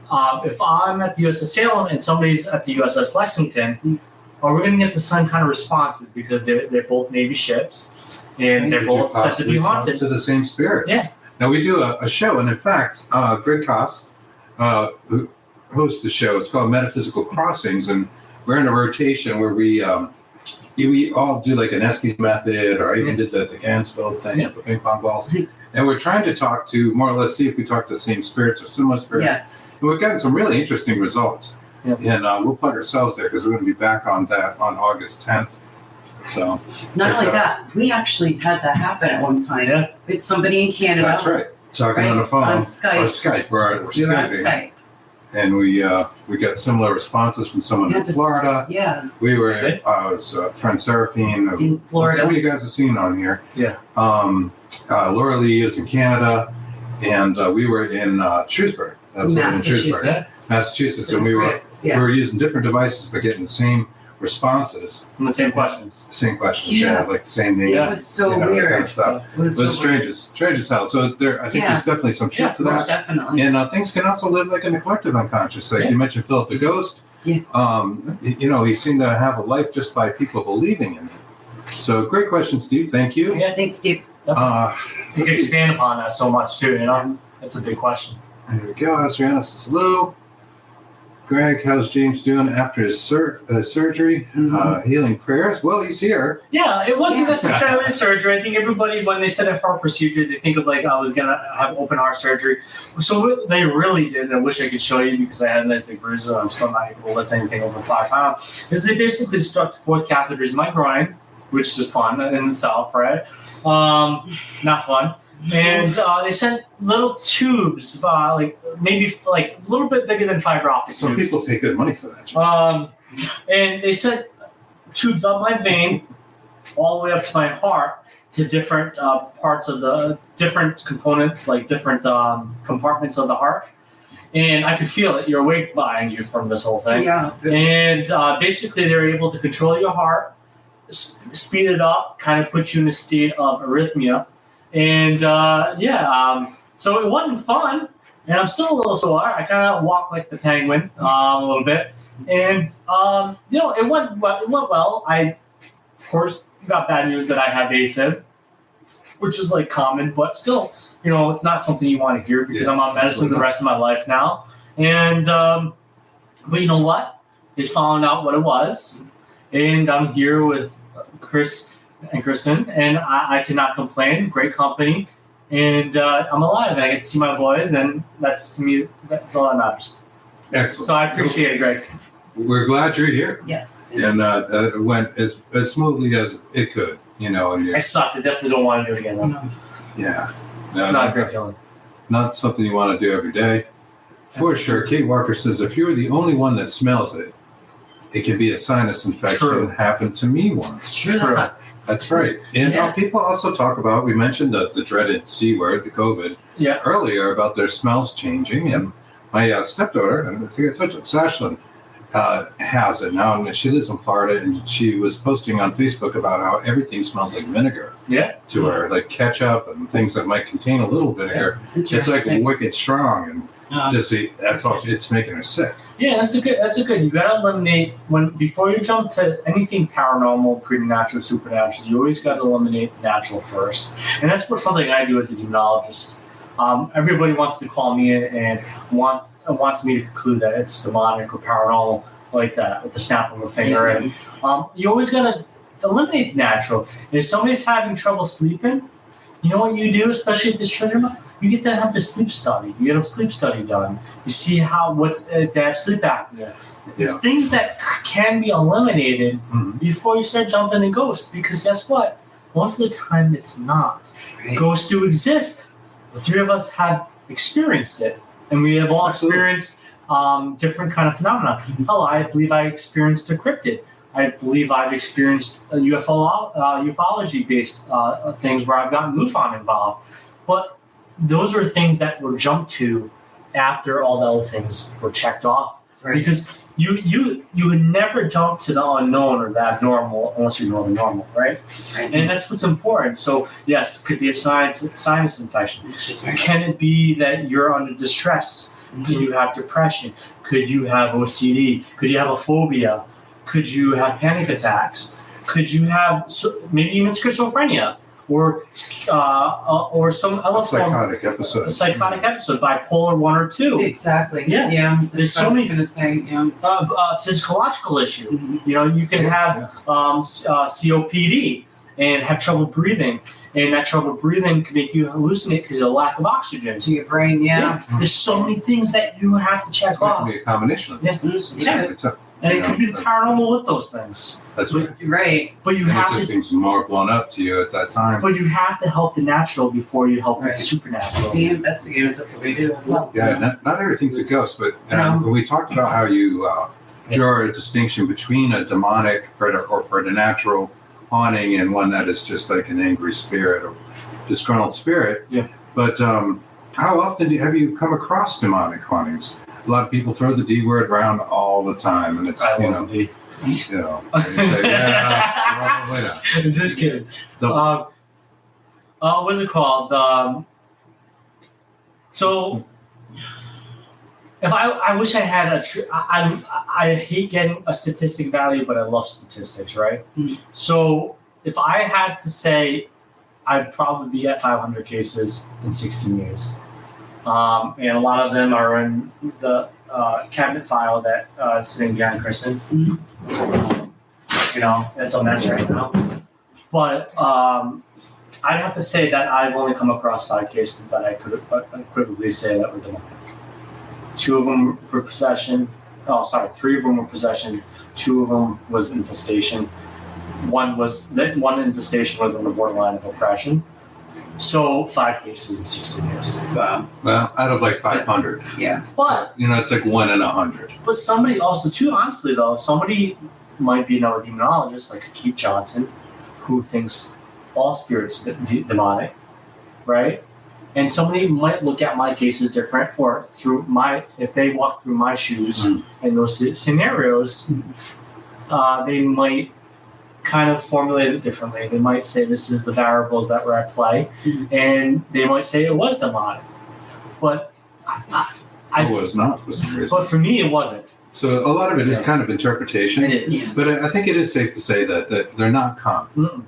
If I'm at the USS Salem and somebody's at the USS Lexington, are we going to get the same kind of responses because they're both Navy ships and they're both said to be haunted to the same spirits? Yeah. Now we do a show, and in fact, Greg Koss, who hosts the show, it's called Metaphysical Crossings, and we're in a rotation where we all do like an Estes method, or I even did the Gansfield thing with the ping pong balls. And we're trying to talk to, more or less, see if we talk to the same spirits or similar spirits. Yes. And we've gotten some really interesting results. Yep. And we'll plug ourselves there because we're going to be back on that on August 10th. So Not only that, we actually had that happen at one time. Yeah. With somebody in Canada. that's right. Talking on the phone. On Skype. Or Skype. We're We were on Skyping. Skype. And we got similar responses from someone in Florida. Yeah. We were it was friend Seraphine In Florida. Some of you guys have seen on here. Yeah. Laura Lee is in Canada, and we were in Shrewsbury. That was in Shrewsbury, Massachusetts, and we were using different devices but getting the same responses. And the same questions. Same questions, Yeah. like the same name. It was so that weird. kind of stuff. It was It so was strange as hell. So there, I think there's definitely some truth to most that. definitely. And things can also live like in the collective unconscious. Like you mentioned, Philip the Ghost. Yeah. He seemed to have a life just by people believing in it. So great question, Steve. Thank you. Yeah. Thanks, Steve. You can expand upon that so much too. You know, it's a big question. There we go. Asriana says hello. Greg, how's James doing after his surgery? Healing prayers? Well, he's here. Yeah, it wasn't necessarily surgery. I think everybody, when they said a heart procedure, they think of like I was going to have open heart surgery. So what they really did, and I wish I could show you because I had a nice big bruise and I'm still not able to lift anything over 5 pounds, is they basically stuck 4 catheters in my groin, which is fun in itself, right? Not fun. And they sent little tubes, maybe a little bit bigger than fiber optic Some tubes. people pay good money for that. And they sent tubes up my vein, all the way up to my heart, to different parts of the different components, like different compartments of the heart. And I could feel it. You're awake behind you from this whole thing. Yeah. And basically, they were able to control your heart, speed it up, kind of put you in a state of arrhythmia. And so it wasn't fun, and I'm still a little sore. I kind of walk like the penguin a little bit, and it went well. I, of course, got bad news that I have AFib, which is like common, but still, it's not something you want to hear because I'm on medicine the rest of my life now. And but you know what? They found out what it was, and I'm here with Chris and Kristen, and I cannot complain. Great company, and I'm alive, and I get to see my boys, and that's all that matters. Excellent. So I appreciate it, Greg. We're glad you're here. Yes. And it went as smoothly as it could, And I sucked. I definitely don't want to do it again. Though. Yeah. It's not a great feeling. Not something you want to do every day. For sure. Kate Walker says, if you're the only one that smells it, it can be a sinus infection. True. Happened to me once. True. That's right. And people also talk about, we mentioned the dreaded C word, the COVID, earlier about their smells changing. And my stepdaughter, and I think I told you, Sashlyn, has it now. And she lives in Florida, and she was posting on Facebook about how everything smells like vinegar to her, like ketchup and things that might contain a little vinegar. It's like wicked strong, and that's all. It's making her sick. Yeah, that's a good. You gotta eliminate before you jump to anything paranormal, preternatural, supernatural. You always gotta eliminate the natural first, and that's something I do as a demonologist. Everybody wants to call me in and wants me to conclude that it's demonic or paranormal like that with the snap of a finger. Yeah. And you always gotta eliminate the natural. If somebody's having trouble sleeping, You know what you do, especially at this treasure map? You get to have the sleep study. You get a sleep study done. You see they have sleep apnea. It's things that can be eliminated before you start jumping in ghosts. Because guess what? Most of the time, it's not. Right. Ghosts do exist. The three of us have experienced it, and we have all experienced different kind of phenomena. Hell, I believe I experienced a cryptid. I believe I've experienced ufology-based things where I've gotten MUFON involved. But those are things that were jumped to after all the other things were checked off. Right. Because you would never jump to the unknown or the abnormal unless you know the normal, right? And that's what's important. So yes, it could be a sinus infection. Can it be that you're under distress? Can you have depression? Could you have OCD? Could you have a phobia? Could you have panic attacks? Could you have maybe even schizophrenia or some other psychotic episode? A psychotic episode, bipolar 1 or 2. Exactly. Yeah. There's so many. Physiological issue. You know, you can have COPD and have trouble breathing, and that trouble breathing can make you hallucinate because of a lack of oxygen To your brain, There's so many things that you have to check It off. can be a combination of Yes. things. And it could be the paranormal with those things. That's right. Right. But you And have it just to. seems more blown up to you at that time. But you have to help the natural before you help Right. the supernatural. Being investigators, that's what we do as well. Yeah, not everything's a ghost, but when we talked about how you draw a distinction between a demonic or preternatural haunting and one that is just like an angry spirit or disgruntled spirit. Yeah. But how often have you come across demonic hauntings? A lot of people throw the D word around all the time, and it's I you love know, D. and you say, yeah, probably not. I'm just kidding. What's it called? So, if I wish I had I hate getting a statistic value, but I love statistics, right? So, if I had to say, I'd probably be at 500 cases in 16 years. And a lot of them are in the cabinet file that is sitting behind Kristen. You know, it's a mess right now. But I'd have to say that I've only come across 5 cases that I could equivocally say that were demonic. 2 of them were possession. 3 of them were possession. 2 of them was infestation. One infestation was on the borderline of oppression. So 5 cases in 16 years. Wow. Well, out of like 500, Yeah. But you know, it's like 1 in 100. But somebody also, too, honestly, though, somebody might be another demonologist, like Keith Johnson, who thinks all spirits are demonic, right? And somebody might look at my cases different, or if they walk through my shoes in those scenarios, they might kind of formulate it differently. They might say this is the variables that were at play, and they might say it was demonic. But It was not for some reason. But for me, it wasn't. So a lot of it is kind of interpretation. It is. But I think it is safe to say that they're not common.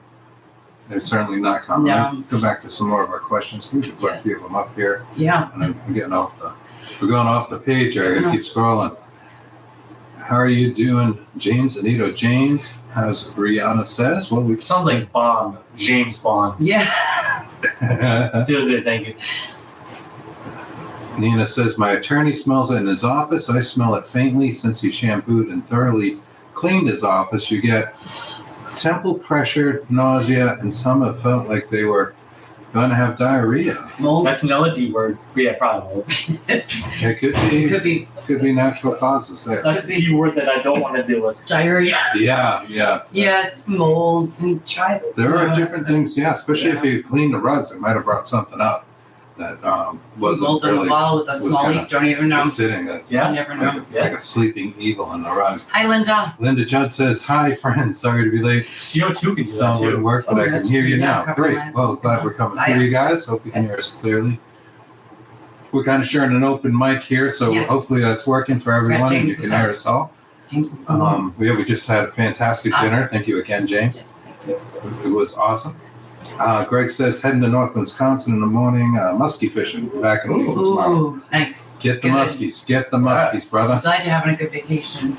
They're certainly not common. No. I'll go back to some more of our questions. We should put a few of them up here. Yeah. And I'm getting we're going off the page here. I gotta keep scrolling. How are you doing, James? Annitto James, as Brianna says. Well, we Sounds like Bond, James Bond. Yeah. Doing good, thank you. Nina says, my attorney smells it in his office. I smell it faintly since he shampooed and thoroughly cleaned his office. You get temple pressure, nausea, and some have felt like they were going to have diarrhea. Mold. That's another D word. Yeah, probably. It could be natural causes there. That's a D word that I don't want to deal with. Diarrhea. Yeah. Yeah, molds and try. There are different things, especially if you clean the rugs, it might have brought something up that wasn't mold on really the wall with a was small kinda leak. Don't even know. sitting You never know. like a sleeping evil in the rug. Hi, Linda. Linda Judd says, hi, friends. Sorry to be late. CO2 can do that Sound too. wouldn't work, but Oh, I can that's hear true. you Yeah, now. cover Great. that. Well, glad we're coming through, you guys. Hope you can hear us clearly. We're kind of sharing an open mic here, so Yes. hopefully that's working for everyone and you can hear us all. James is We just had a fantastic dinner. Thank you again, James. Yes, thank you. It was awesome. Greg says, heading to North Wisconsin in the morning, muskie fishing. Back in the week tomorrow. Ooh, nice. Get the Good. muskies. Get the muskies, brother. Glad you're having a good vacation.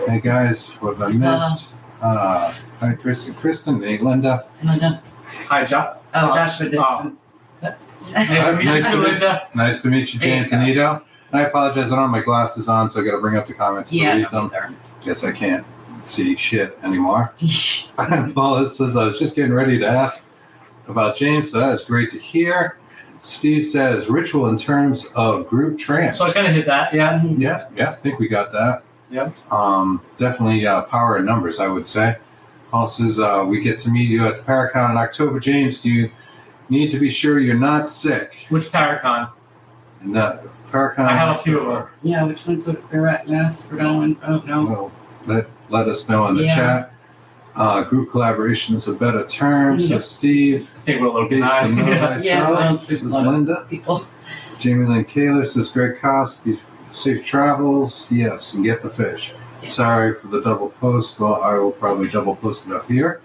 Hey, guys, what have I missed? Hi, Chris and Kristen. Hey, Linda. Linda. Hi, Oh, Joshua Dixon. Nice to meet Nice you, to meet- Linda. Nice to meet you, James There you Annitto. And I apologize, I don't have my glasses on, so I got to bring up the comments to Yeah, read them. Guess I can't see shit anymore. Paula says, I was just getting ready to ask about James, so that is great to hear. Steve says, ritual in terms of group trance. So I kind of hit that, yeah. Yeah, I think we got that. Yeah. Definitely power in numbers, I would say. Paul says, we get to meet you at the Paracon in October. James, do you need to be sure you're not sick? Which Paracon? No, Paracon. I have a few of them. Yeah, which ones are at Mass, Rhode Island? I don't know. Well, let us know in the Yeah. chat. Group collaboration is a better term. So Yep. Steve, I think we're a little based on behind. myself, Yeah, well, this is a lot of Linda. People. Jamie Lynn Kaler says, Greg Cost, safe travels. Yes, and get the fish. Yes. Sorry for the double post. Well, I will probably double post it up here.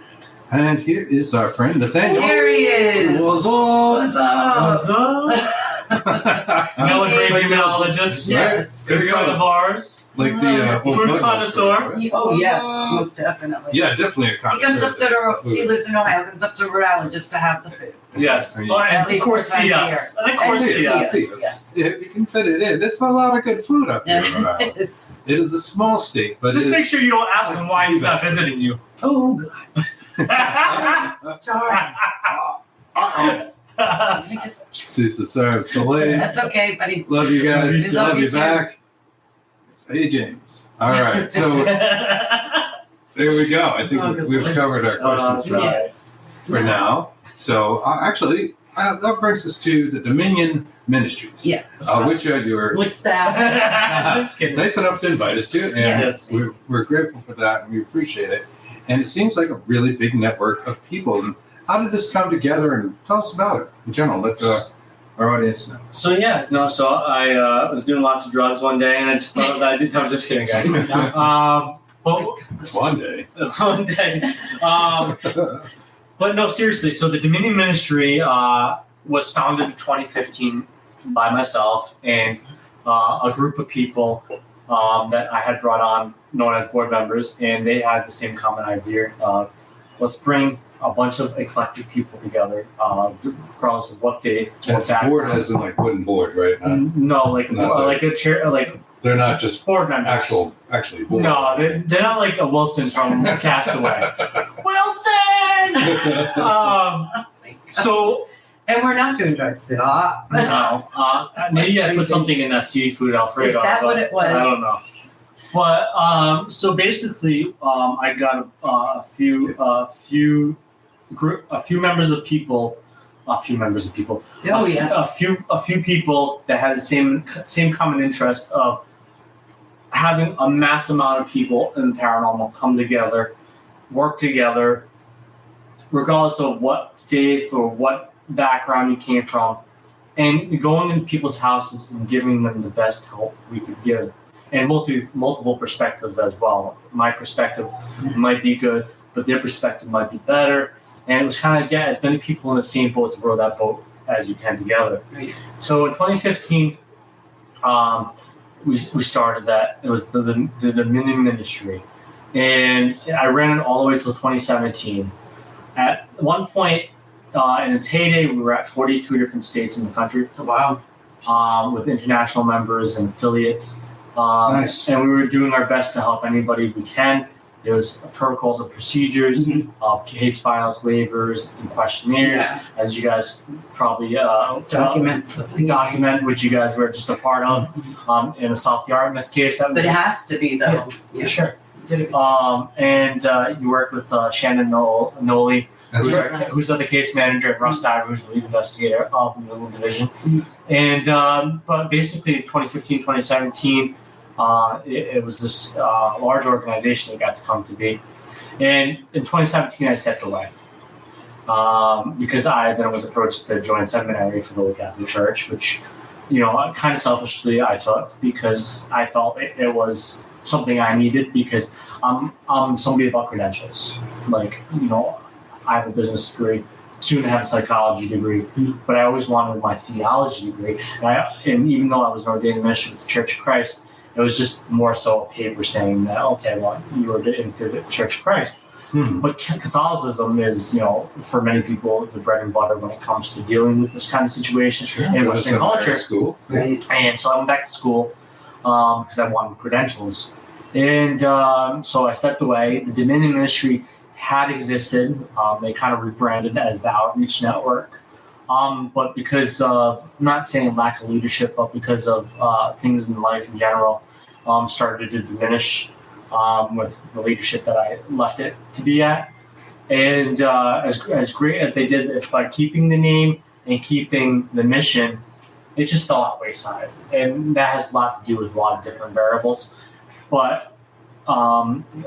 And here is our friend Nathaniel. There he is. What's up? What's up? What's up? Another great demonologist. Yes. There we go. The bars. Like the old Food Budweiser, connoisseur. right? Oh, yes, most definitely. Yeah, definitely a He comes connoisseur up to of food. he lives in Ohio, comes up to Rhode Island just to have the food. Yes. I mean, Oh, and At of least course, 4 see times a us. And of course, And see see us. us. See us. Yes. If you can fit it in. There's a lot of good food up here. in Rhode Island. Yes. It is a small state, but Just it, make sure you don't ask him why he's not visiting you. Oh, God. Sorry. Cesar Sarah Soleil. That's okay, buddy. Love you guys. We love Love you you too. back. Hey, James. All right. So there we go. I think Oh, good we've Lord. covered our questions Right. Yes. for now. So actually, that brings us to the Dominion Ministries, Yes. which you were What's that? Just kidding. nice enough to invite us to, and Yes. we're grateful for that, and we appreciate it. And it seems like a really big network of people. And how did this come together? And tell us about it in general. Let our audience know. So yeah, no. So I was doing lots of drugs one day, and I just thought that I was just kidding, guys. But One day. one day. But no, seriously. So the Dominion Ministry was founded in 2015 by myself and a group of people that I had brought on, known as board members, and they had the same common idea of let's bring a bunch of eclectic people together, regardless of what faith, what That's board background. as in like wooden board, right? No, like Not like a chair, like They're not just board members. actually board. No, they're not like a Wilson from Castaway. Wilson. So And we're not doing drugs. Stop. no, maybe I put something in that seafood Alfredo. Is that but what it was? I don't know. But so basically, I got a few members of people. Oh, yeah. A few people that had the same common interest of having a mass amount of people in paranormal come together, work together, regardless of what faith or what background you came from, and going in people's houses and giving them the best help we could give, and multiple perspectives as well. My perspective might be good, but their perspective might be better. And it was kind of get as many people in the same boat to row that boat as you can together. Right. So in 2015, we started that. It was the Dominion Ministry, and I ran it all the way till 2017. At one point in its heyday, we were at 42 different states in the country, Wow. with international members and affiliates. Nice. And we were doing our best to help anybody we can. There was protocols and procedures, Mhm. case files, waivers, and questionnaires, Yeah. as you guys probably Documents. document, which you guys were just a part of in a South Yarmouth case. That But it was has to be, though. for sure. You did a good job. And you worked with Shannon Noli, That's who's, right. who's the case manager, and Russ Dyer, who's the lead investigator of the New England Division. Mhm. And but basically, in 2015, 2017, it was this large organization that got to come to be. And in 2017, I stepped away because I then was approached to join seminary for the Holy Catholic Church, which, kind of selfishly I took because I felt it was something I needed because I'm somebody about credentials. Like, I have a business degree, soon to have a psychology degree, but I always wanted my theology degree. And even though I was an ordained minister with the Church of Christ, it was just more so a paper saying that, okay, well, you were into the Church of Christ. But Catholicism is, for many people, the bread and butter when it comes to dealing with this kind of situation in Western culture. School. Right. And so I went back to school because I wanted credentials. And so I stepped away. The Dominion Ministry had existed. They kind of rebranded as the Outreach Network. But because of, I'm not saying lack of leadership, but because of things in life in general, started to diminish with the leadership that I left it to be at. And as great as they did this by keeping the name and keeping the mission, it just fell out wayside. And that has a lot to do with a lot of different variables. But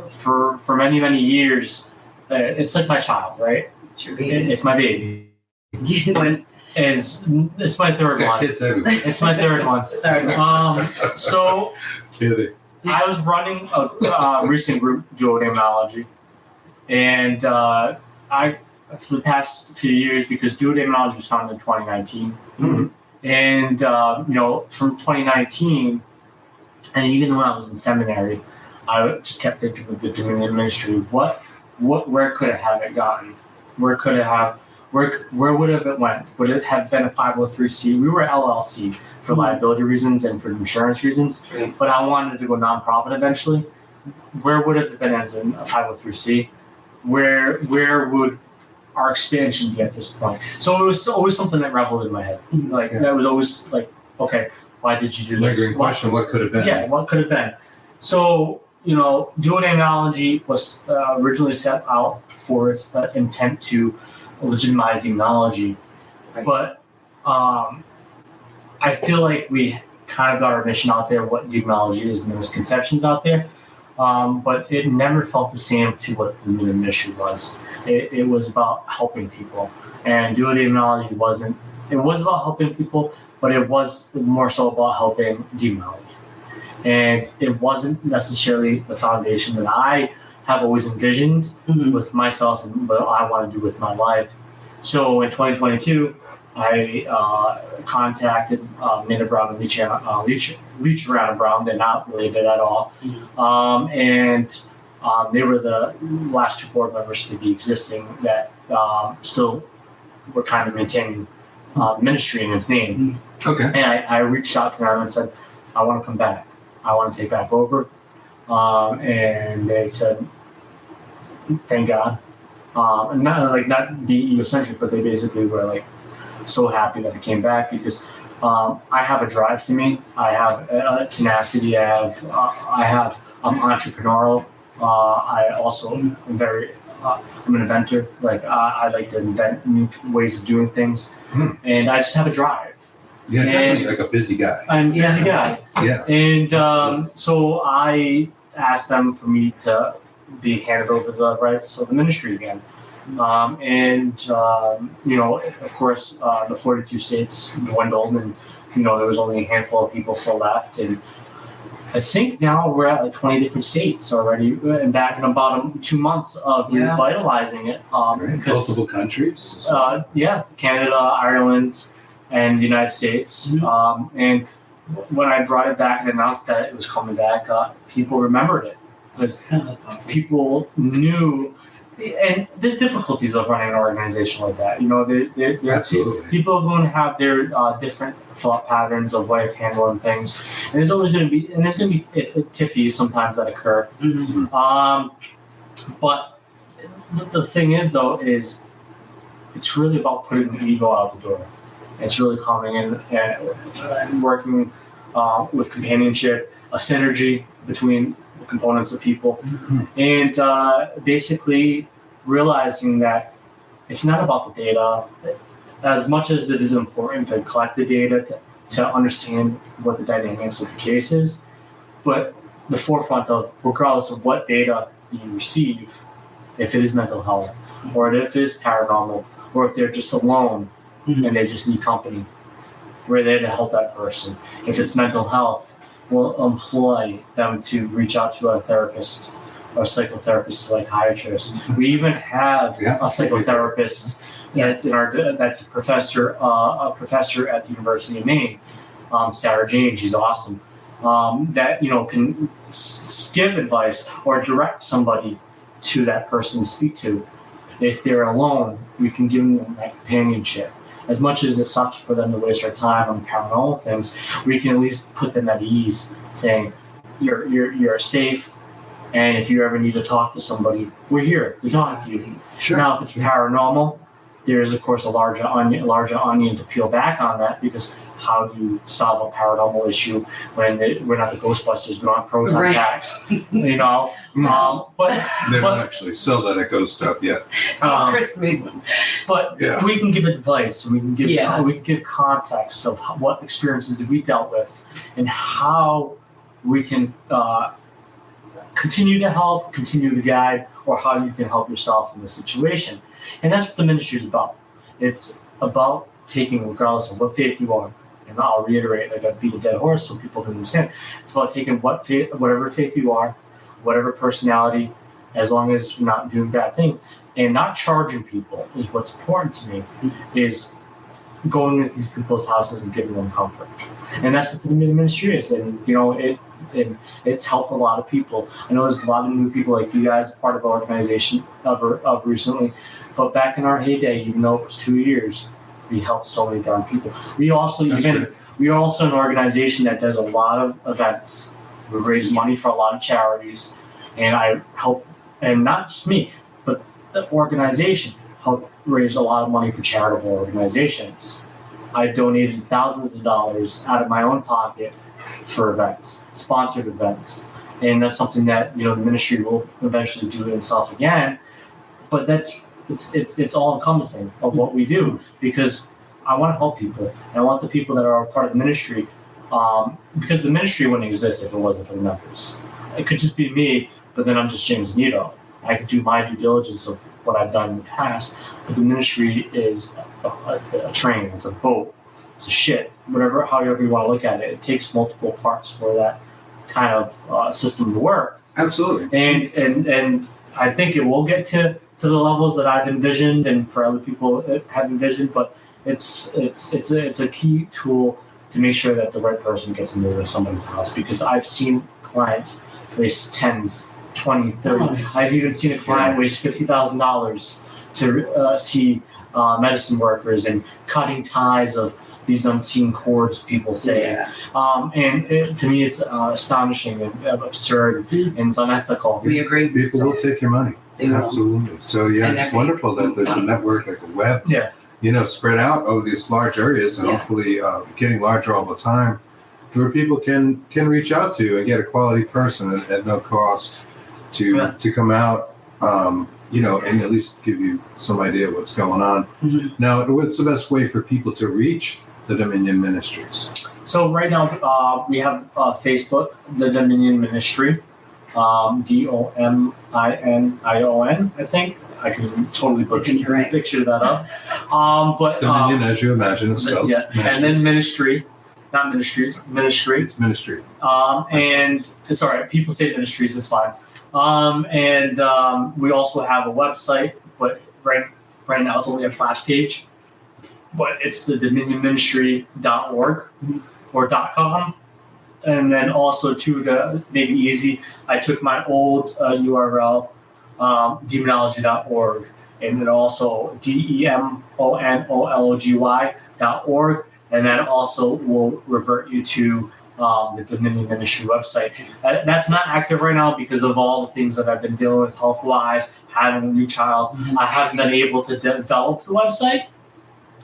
for many, many years, it's like my child, right? It's your baby. It's my baby. And it's my third Got one. kids everywhere. It's my third one. So Kidding. I was running a recent group, Demonology, and I for the past few years, because Demonology was founded in 2019, and from 2019, and even when I was in seminary, I just kept thinking of the Dominion Ministry. Where could it have it gotten? Where could it have? Where would have it went? Would it have been a 503c? We were LLC for liability reasons and for insurance reasons, but I wanted to go nonprofit eventually. Where would it have been as in a 503c? Where would our expansion be at this point? So it was always something that reveled in my head. That was always like, okay, why did you do this? Lingering question: what could have been? Yeah, what could have been? So Demonology was originally set out for its intent to legitimize demonology, but I feel like we kind of got our mission out there, what demonology is and the misconceptions out there, but it never felt the same to what the mission was. It was about helping people, and demonology wasn't. It was about helping people, but it was more so about helping demonology, and it wasn't necessarily the foundation that I have always envisioned with myself and what I want to do with my life. So in 2022, I contacted Nina Brown and Leach Brown. They're not related at all. And they were the last two board members to be existing that still were kind of maintaining ministry in its name. Okay. And I reached out to them and said, I want to come back. I want to take back over. And they said, thank God. And not be egocentric, but they basically were like so happy that I came back because I have a drive to me. I have tenacity. I'm entrepreneurial. I also am I'm an inventor. I like to invent new ways of doing things, and I just have a drive. Yeah, definitely like a busy guy. I'm a busy guy. Yeah. And so I asked them for me to be handed over the rights of the ministry again. Of course, the 42 states dwindled, and there was only a handful of people still left, and I think now we're at 20 different states already, and back in about 2 months of revitalizing it. Because multiple countries. Canada, Ireland, and the United States. And when I brought it back and announced that it was coming back, people remembered it. Because that's awesome. People knew, and there's difficulties of running an organization like that. Absolutely. People are going to have their different thought patterns of way of handling things, and there's always going to be, tiffys sometimes that occur. But the thing is, though, is it's really about putting the ego out the door. It's really coming in and working with companionship, a synergy between components of people, and basically realizing that it's not about the data as much as it is important to collect the data to understand what the dynamics of the case is, but the forefront of, regardless of what data you receive, if it is mental health or if it is paranormal or if they're just alone and they just need company, we're there to help that person. If it's mental health, we'll employ them to reach out to a therapist or psychotherapist, psychiatrist. We even have a psychotherapist that's that's a professor at the University of Maine, Sarah Jane. She's awesome. That can give advice or direct somebody to that person to speak to. If they're alone, we can give them that companionship. As much as it sucks for them to waste their time on paranormal things, we can at least put them at ease, saying, you're safe, and if you ever need to talk to somebody, we're here to talk to you. Sure. Now, if it's paranormal, there is, of course, a larger onion to peel back on that, because how do you solve a paranormal issue when we're not the Ghostbusters, we don't have proton Right. packs, you know? But They don't actually sell that at Ghost Stop yet. Chris made one. But Yeah. we can give advice. We can give Yeah. we can give context of what experiences that we dealt with, and how we can continue to help, continue to guide, or how you can help yourself in the situation. And that's what the ministry is about. It's about taking, regardless of what faith you are, and I'll reiterate, like I beat a dead horse so people can understand. It's about taking whatever faith you are, whatever personality, as long as you're not doing bad thing, and not charging people is what's important to me. Is going into these people's houses and giving them comfort, and that's what the ministry is. And you know, it's helped a lot of people. I know there's a lot of new people like you guys, part of our organization of recently, but back in our heyday, even though it was 2 years, we helped so many darn people. We are also an organization that does a lot of events. We raise money for a lot of charities, and I help, and not just me, but the organization help raise a lot of money for charitable organizations. I donated thousands of dollars out of my own pocket for events, sponsored events, and that's something that, you know, the ministry will eventually do it itself again. But it's all encompassing of what we do, because I want to help people, and I want the people that are a part of the ministry, because the ministry wouldn't exist if it wasn't for the members. It could just be me, but then I'm just James Annitto. I could do my due diligence of what I've done in the past, but the ministry is a train, it's a boat, it's a ship, however you want to look at it. It takes multiple parts for that kind of system to work. Absolutely. And I think it will get to the levels that I've envisioned, and for other people have envisioned, but it's a key tool to make sure that the right person gets into somebody's house, because I've seen clients waste tens, 20, 30. I've even seen a client waste $50,000 to see medicine workers and cutting ties of these unseen cords, people say. Yeah. To me, it's astonishing and absurd, and it's unethical. We agree. People will take your money. They will. Absolutely. So yeah, And it's every- wonderful that there's a network, like a web, spread out over these large areas, and Yeah. hopefully getting larger all the time, where people can reach out to and get a quality person at no cost to come out, and at least give you some idea of what's going on. Mm-hmm. Now, what's the best way for people to reach the Dominion Ministries? So right now we have Facebook, the Dominion Ministry, DOMINION. I think I can totally You're right. picture that up. But Dominion, as you imagine, is spelled. and then ministry, not ministries, ministry. It's ministry. And it's all right. People say ministries, it's fine. We also have a website, but right now it's only a flash page. But it's the dominionministry.org or .com. And then also, to make it easy, I took my old URL, demonology.org, and then also demonology.org, and then also will revert you to the Dominion Ministry website. That's not active right now because of all the things that I've been dealing with health-wise, having a new child. I haven't been able to develop the website,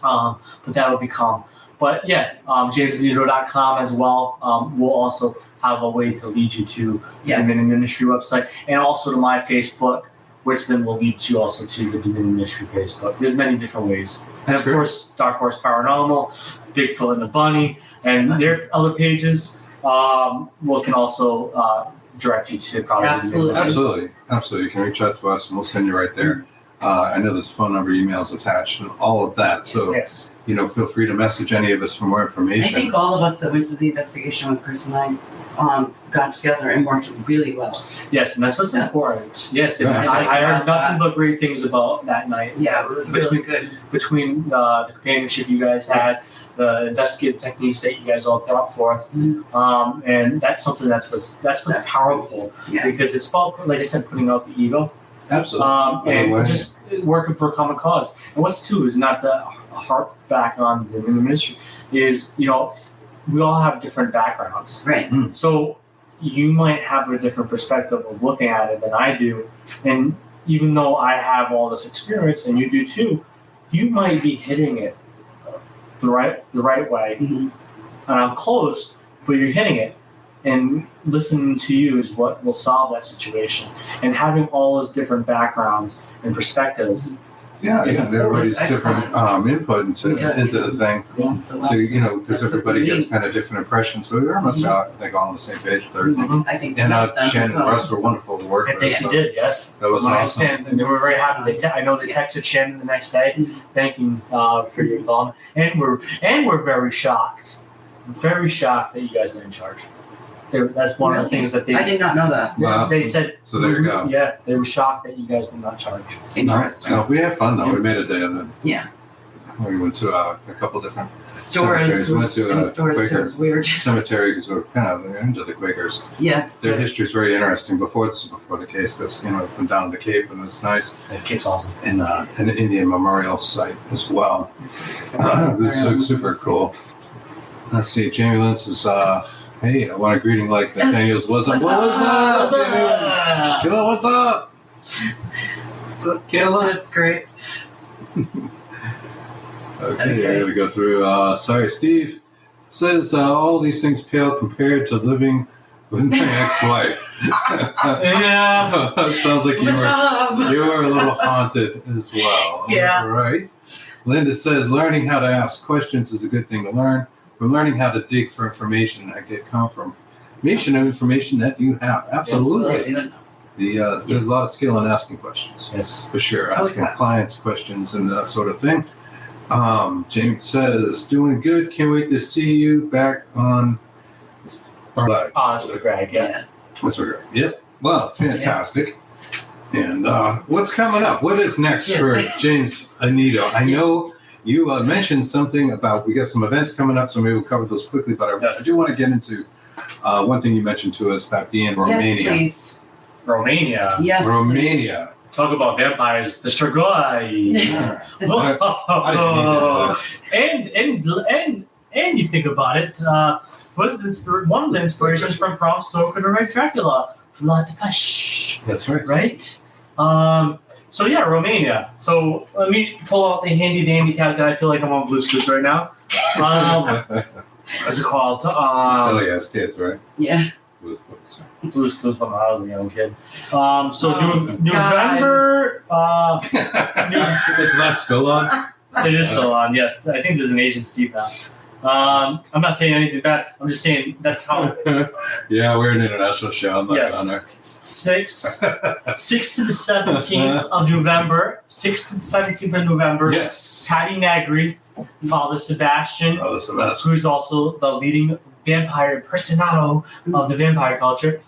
but that will become. But yeah, jamesannitto.com as well will also have a way to lead you to the Dominion Ministry website, and also to my Facebook, which then will lead you also to the Dominion Ministry Facebook. There's many different ways. And of course, Dark Horse Paranormal, Bigfoot and the Bunny, and their other pages can also direct you to probably. Absolutely. You can reach out to us and we'll send you right there. I know there's phone number, emails attached, and all of that. So, feel free to message any of us for more information. I think all of us that went to the investigation with Chris and I got together and worked really well. Yes, and that's what's important. Yes, and I heard nothing but great things about that night. Yeah, it was really good. Between the companionship you guys had, the investigative techniques that you guys all brought forth, and that's something that's what's powerful, because it's about, like I said, putting out the ego Absolutely. and just working for a common cause. And what's too is not to harp back on the ministry is, we all have different backgrounds. Right. So you might have a different perspective of looking at it than I do. And even though I have all this experience and you do too, you might be hitting it the right way. Mm-hmm. And I'm close, but you're hitting it. And listening to you is what will solve that situation. And having all those different backgrounds and perspectives. Yeah, It's everybody's different input into the thing. Yeah, so So, because everybody gets kind of different impressions. So we were almost, I think, all on the same page with everything. I think And that Shannon as and well. Russ were wonderful to work And with. they So did, yes. that was When I awesome. understand, and they were very happy. I know they texted Shannon the next day, thanking for your involvement, and we're very shocked that you guys are in charge. That's one of the things that I did not know that. Wow. they said. So there you go. Yeah, they were shocked that you guys did not charge. Interesting. No, we had fun though. We made a day of it. Yeah. We went to a couple different Stores. cemeteries. Went to Stores too. Quaker It's weird. cemetery because we're kind of into the Quakers. Yes. Their history is very interesting. Before the case, because went down to the Cape and it was nice. The Cape's awesome. And an Indian memorial site as well. It was super cool. Let's see. Jamie Lynn says, "Hey, I want a greeting like Nathaniel's. What's up? What's up? Kayla, what's up? What's up, Kayla?" That's great. Okay, I gotta go through. Sorry, Steve says all these things pale compared to living with my ex-wife. Yeah. Sounds like What's up? you were a little haunted as well. Yeah. All right. Linda says learning how to ask questions is a good thing to learn. We're learning how to dig for information and get confirmation of information that you have. Absolutely. There's a lot of skill in asking questions. Yes. For sure. Asking yes. clients questions and that sort of thing. James says, doing good. Can't wait to see you back on our live. That's what Greg, yeah. That's right. Yep. Well, fantastic. And what's coming up? What is next for James Annitto? I know you mentioned something about we got some events coming up, so maybe we'll cover those quickly. But I do want to get into one thing you mentioned to us, that being Romania. Yes, please. Romania. Yes. Romania. Talk about vampires, the Strigoi. And you think about it, what is this? One of the inspirations from Bram Stoker to write Dracula, Vlad Tepes. That's right. Right? So yeah, Romania. So let me pull out the handy dandy calculator. I feel like I'm on Blue's Clues right now. What's it called? Tell you as kids, right? Yeah. Blues Clues. Blue's Clues when I was a young kid. November. It's not still on. It is still on. Yes, I think there's an Asian Steve now. I'm not saying anything bad. I'm just saying that's how. Yeah, we're an international show. I'm not on there. 6 to the 17th of November. 6 to the 17th of November. Yes. Patty Negri, Father Sebastian, who's also the leading vampire impersonato of the vampire culture,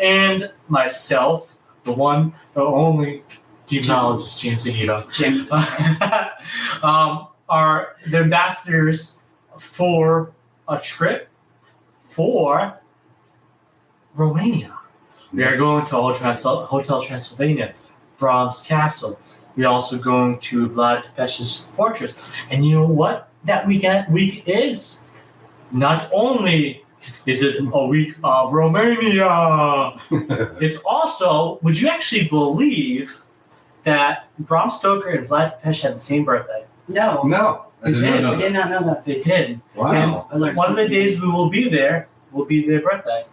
and myself, the one, the only demonologist, James Annitto. James. Are the ambassadors for a trip for Romania. We are going to Hotel Transylvania, Brahms Castle. We're also going to Vlad Tepes' fortress. And you know what that week is? Not only is it a week of Romania, it's also, would you actually believe that Bram Stoker and Vlad Tepes had the same birthday? No. I did not know I did not know that. They did. Wow. And one of the days we will be there will be their birthday.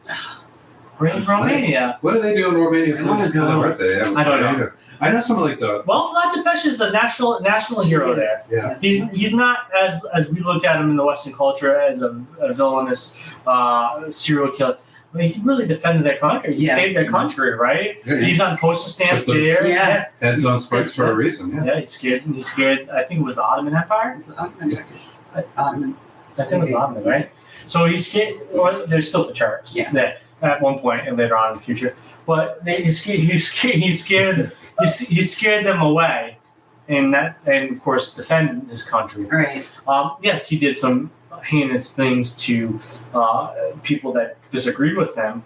We're in Romania. What do they do in Romania for their birthday? I don't know. I know some like the. Well, Vlad Tepes is a national hero there. Yeah. He's not as we look at him in the Western culture as a villainous serial killer. I mean, he really defended their country. He saved their country, right? Yeah, he's on postal stamps there. Yeah. Heads on spikes for a reason. Yeah. Yeah, he scared. I think it was the Ottoman Empire. Ottoman. I think it was the Ottoman, right? So he scared. Or there's still the Turks. Yeah. There, at one point and later on in the future, but he scared them away, and of course defended his country. Right. Yes, he did some heinous things to people that disagreed with him,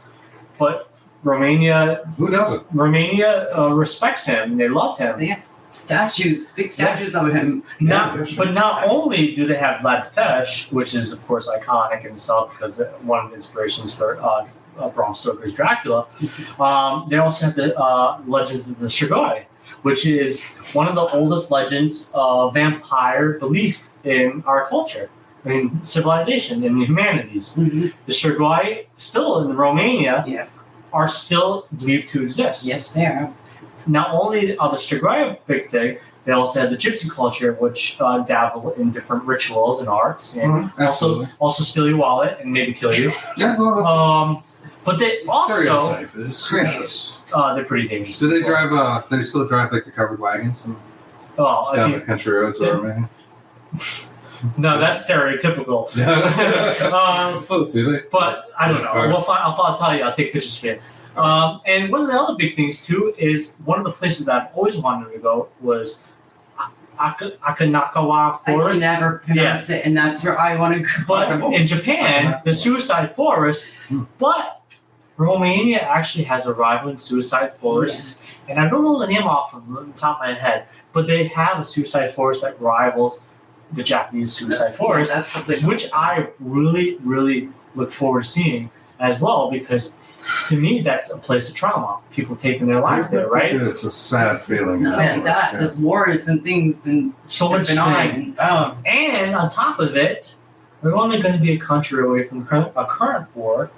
but Romania Who doesn't? respects him. They love him. They have statues, big statues of him. But not only do they have Vlad Tepes, which is of course iconic in itself because one of the inspirations for Bram Stoker's Dracula, they also have the legends of the Strigoi, which is one of the oldest legends of vampire belief in our culture, in civilization, in the humanities. Mm-hmm. The Strigoi, still in Romania, Yeah. are still believed to exist. Yes, they are. Not only are the Strigoi a big thing, they also have the gypsy culture, which dabble in different rituals and arts, and also steal your wallet and maybe kill you. Yeah, well, But they also stereotype is they're pretty dangerous. Do they drive? They still drive like the covered wagons Well, I down the think, country roads, or man? no, that's stereotypical. Do they? But I don't know. I'll tell you. I'll take pictures for you. And one of the other big things too is one of the places that I've always wanted to go was Akanakawa I Forest. can never pronounce it, and that's where I want to go. But in Japan, the suicide forest. But Romania actually has a rivaling suicide forest, and I don't know the name off of the top of my head, but they have a suicide forest that rivals the Japanese suicide forest, that's the place. which I really, really look forward to seeing as well, because to me that's a place of trauma. People taking their lives there, right? It's a sad feeling. Not only that, there's wars and things and So much been thing. on. Oh, And on top of it, we're only going to be a country away from a current war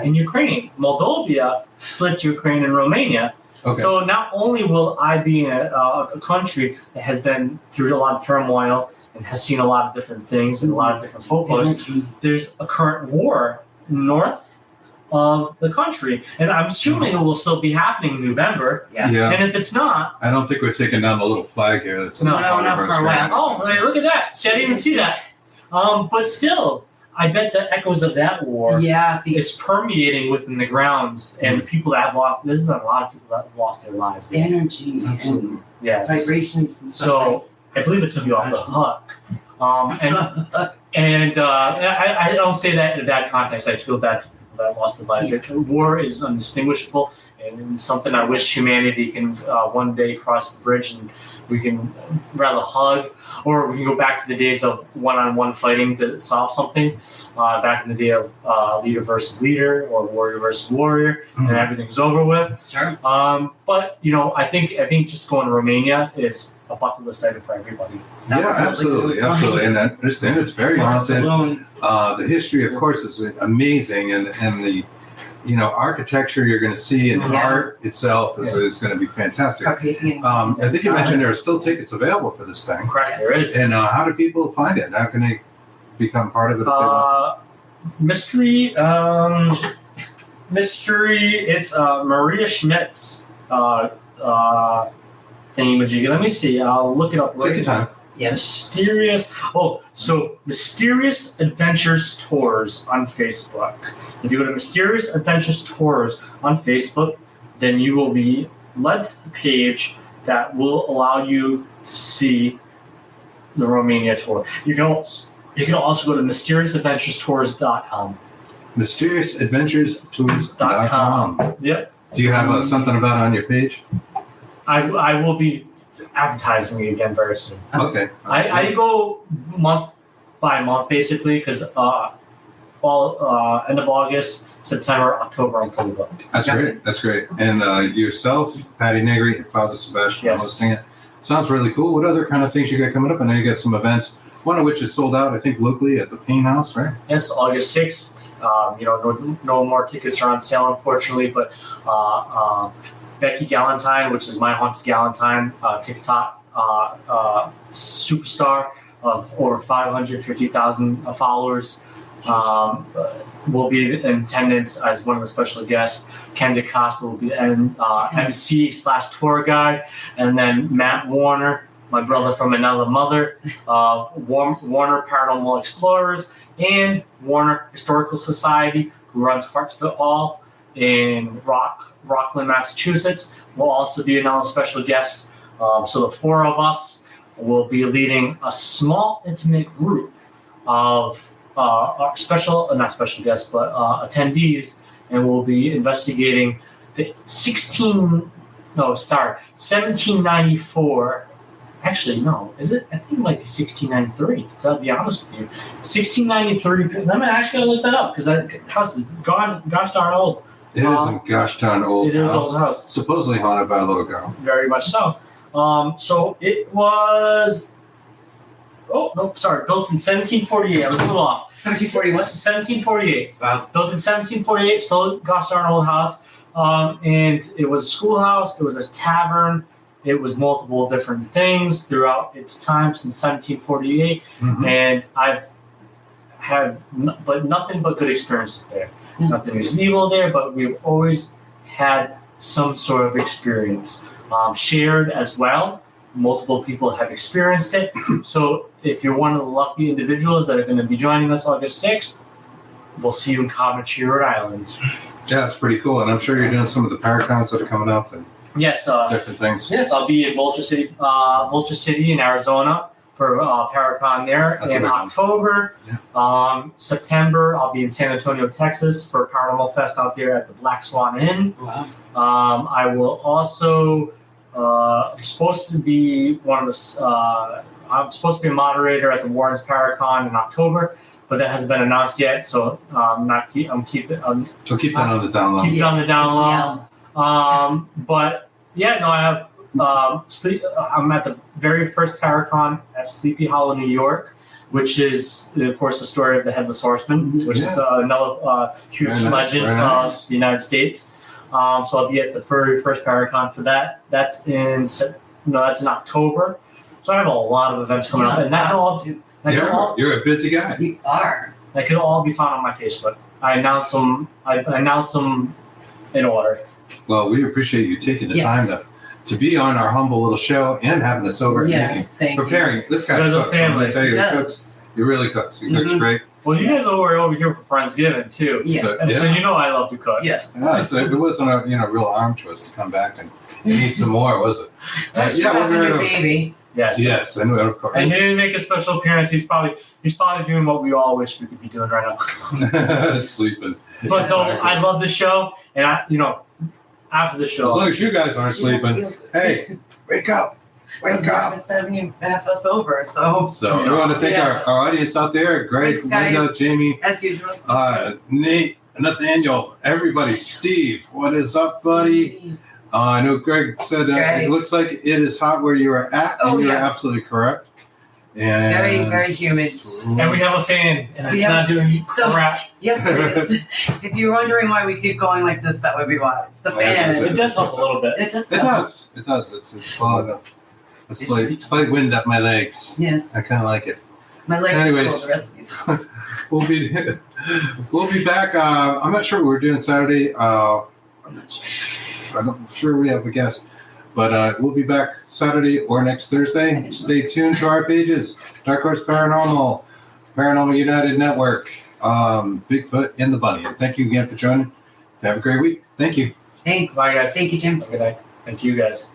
in Ukraine. Moldova splits Ukraine and Romania. Okay. So not only will I be in a country that has been through a lot of turmoil and has seen a lot of different things and a lot of different folklores, there's a current war north of the country. And I'm assuming it will still be happening in November. yeah. And if it's not, I don't think we're taking down the little flag here. That's No, not for a while. oh, hey, look at that. See, I didn't even see that. But still, I bet the echoes of that war Yeah, is permeating within the grounds, and the people that have lost, there's been a lot of people that have lost their lives. the energy Absolutely. and Yes. vibrations and stuff. So I believe it's going to be off the hook. And I don't say that in a bad context. I feel bad for people that lost their lives. War is undistinguishable, and it's something I wish humanity can one day cross the bridge and we can rather hug, or we can go back to the days of one-on-one fighting to solve something. Back in the day of leader versus leader or warrior versus warrior, and everything's over with. Sure. But I think just going to Romania is a bucket list item for everybody. Yeah, absolutely. And I understand it's very haunted. The history, of course, is amazing, and the architecture you're going to see and the art itself is going to be fantastic. Carpathian. I think you mentioned there are still tickets available for this thing. Correct, Yes. there is. And how do people find it? How can they become part of it if they want Mystery. It's Maria Schmidt's thingamajiggy. Let me see. I'll look it up. to? Take your time. Mysterious Adventures Tours on Facebook. If you go to Mysterious Adventures Tours on Facebook, then you will be led to the page that will allow you to see the Romania tour. You can also go to mysteriousAdventurestours.com. MysteriousAdventuresTours.com. Yep. Do you have something about it on your page? I will be advertising it again very soon. Okay. I go month by month basically because all end of August, September, October I'm fully booked. That's great. That's great. And yourself, Patty Negri, and Father Sebastian hosting it. Sounds really cool. What other kind of things you got coming up? I know you got some events, one of which is sold out, I think, locally at the Pain House, right? Yes, August 6th. No more tickets are on sale, unfortunately, but Becky Galantine, which is my haunted Galantine, TikTok superstar of over 550,000 followers, will be in attendance as one of the special guests. Ken DeCosta will be MC/tour guide, and then Matt Warner, my brother from another mother, Warner Paranormal Explorers, and Warner Historical Society, who runs Hartsfield Hall in Rockland, Massachusetts, will also be another special guest. So the four of us will be leading a small, intimate group of not special guests, but attendees, and we'll be investigating 1794. Actually, no. Is it? I think it might be 1693. To be honest with you, 1693. Let me actually look that up because that house is gosh darn old. It is a gosh darn old It is house. old house. Supposedly haunted by a little girl. Very much so. So it was. Oh no, sorry. Built in 1748. I was a little off. 1741. 1748. Wow. Built in 1748. Still gosh darn old house. And it was a schoolhouse. It was a tavern. It was multiple different things throughout its time since 1748, and I've had nothing but good experiences there. Nothing is evil there, but we've always had some sort of experience shared as well. Multiple people have experienced it. So if you're one of the lucky individuals that are going to be joining us August 6th, we'll see you in Coventry, Rhode Island. Yeah, it's pretty cool, and I'm sure you're doing some of the Paracons that are coming up and Yes. different things. Yes, I'll be in Vulture City in Arizona for Paracon there That's in a big one. October. Yeah. September, I'll be in San Antonio, Texas for Paranormal Fest out there at the Black Swan Inn. Wow. I will also. I'm supposed to be I'm supposed to be a moderator at the Warrens Paracon in October, but that hasn't been announced yet. So So keep that on the down low. keep it on the down low. ATL. But yeah, no, I have I'm at the very first Paracon at Sleepy Hollow, New York, which is, of course, the story of the Headless Horseman, which is another huge Very nice, legend very nice. of the United States. So I'll be at the very first Paracon for that. That's in October. So I have a lot of events coming up, and that can all You're a busy guy. You are. that could all be found on my Facebook. I announce them in order. Well, we appreciate you taking the time to be on our humble little show and having us over and making, Yes, thank you. preparing. This guy You guys are cooks. I'm family. gonna tell you, He he does. cooks. He really cooks. He cooks great. Well, you guys were over here for Friendsgiving too, Yeah. So, and so you know I love to cook. Yes. Yeah, so it wasn't a real arm twist to come back and eat some more, was it? That's yeah, having we're your gonna- baby. Yes. Yes, I knew that, of course. And he didn't make a special appearance. He's probably doing what we all wish we could be doing right now. Sleeping. But though I love the show, and after the As show, long as you guys aren't sleeping, hey, wake up. Wake Because up. was having you have us over, so So we want to thank our audience out there. Greg, Thanks, guys. Linda, Jamie, as usual. Nate, Nathaniel, everybody, Steve, what is up, buddy? I know Greg said Greg. it looks like it is hot where you are at, and Oh, you're yeah. absolutely correct. And Very, very humid. and we have a fan, and it's Yeah. not doing So- crap. Yes, it is. If you're wondering why we keep going like this, that would be why. The Like I fan. said. It does help a little bit. It does. It help. does. It does. It's a slight wind up my legs. Yes. I kind of like it. My legs Anyways. are cold. The rest of me's We'll be back. I'm not sure what we're doing Saturday. I'm not sure we have a guest, but we'll be back Saturday or next Thursday. Stay tuned to our pages: Dark Horse Paranormal, Paranormal United Network, Bigfoot, and the Bunny. And thank you again for joining. Have a great week. Thank you. Thanks. Bye, guys. Thank you, Jim. Have a good night. Thank you, guys.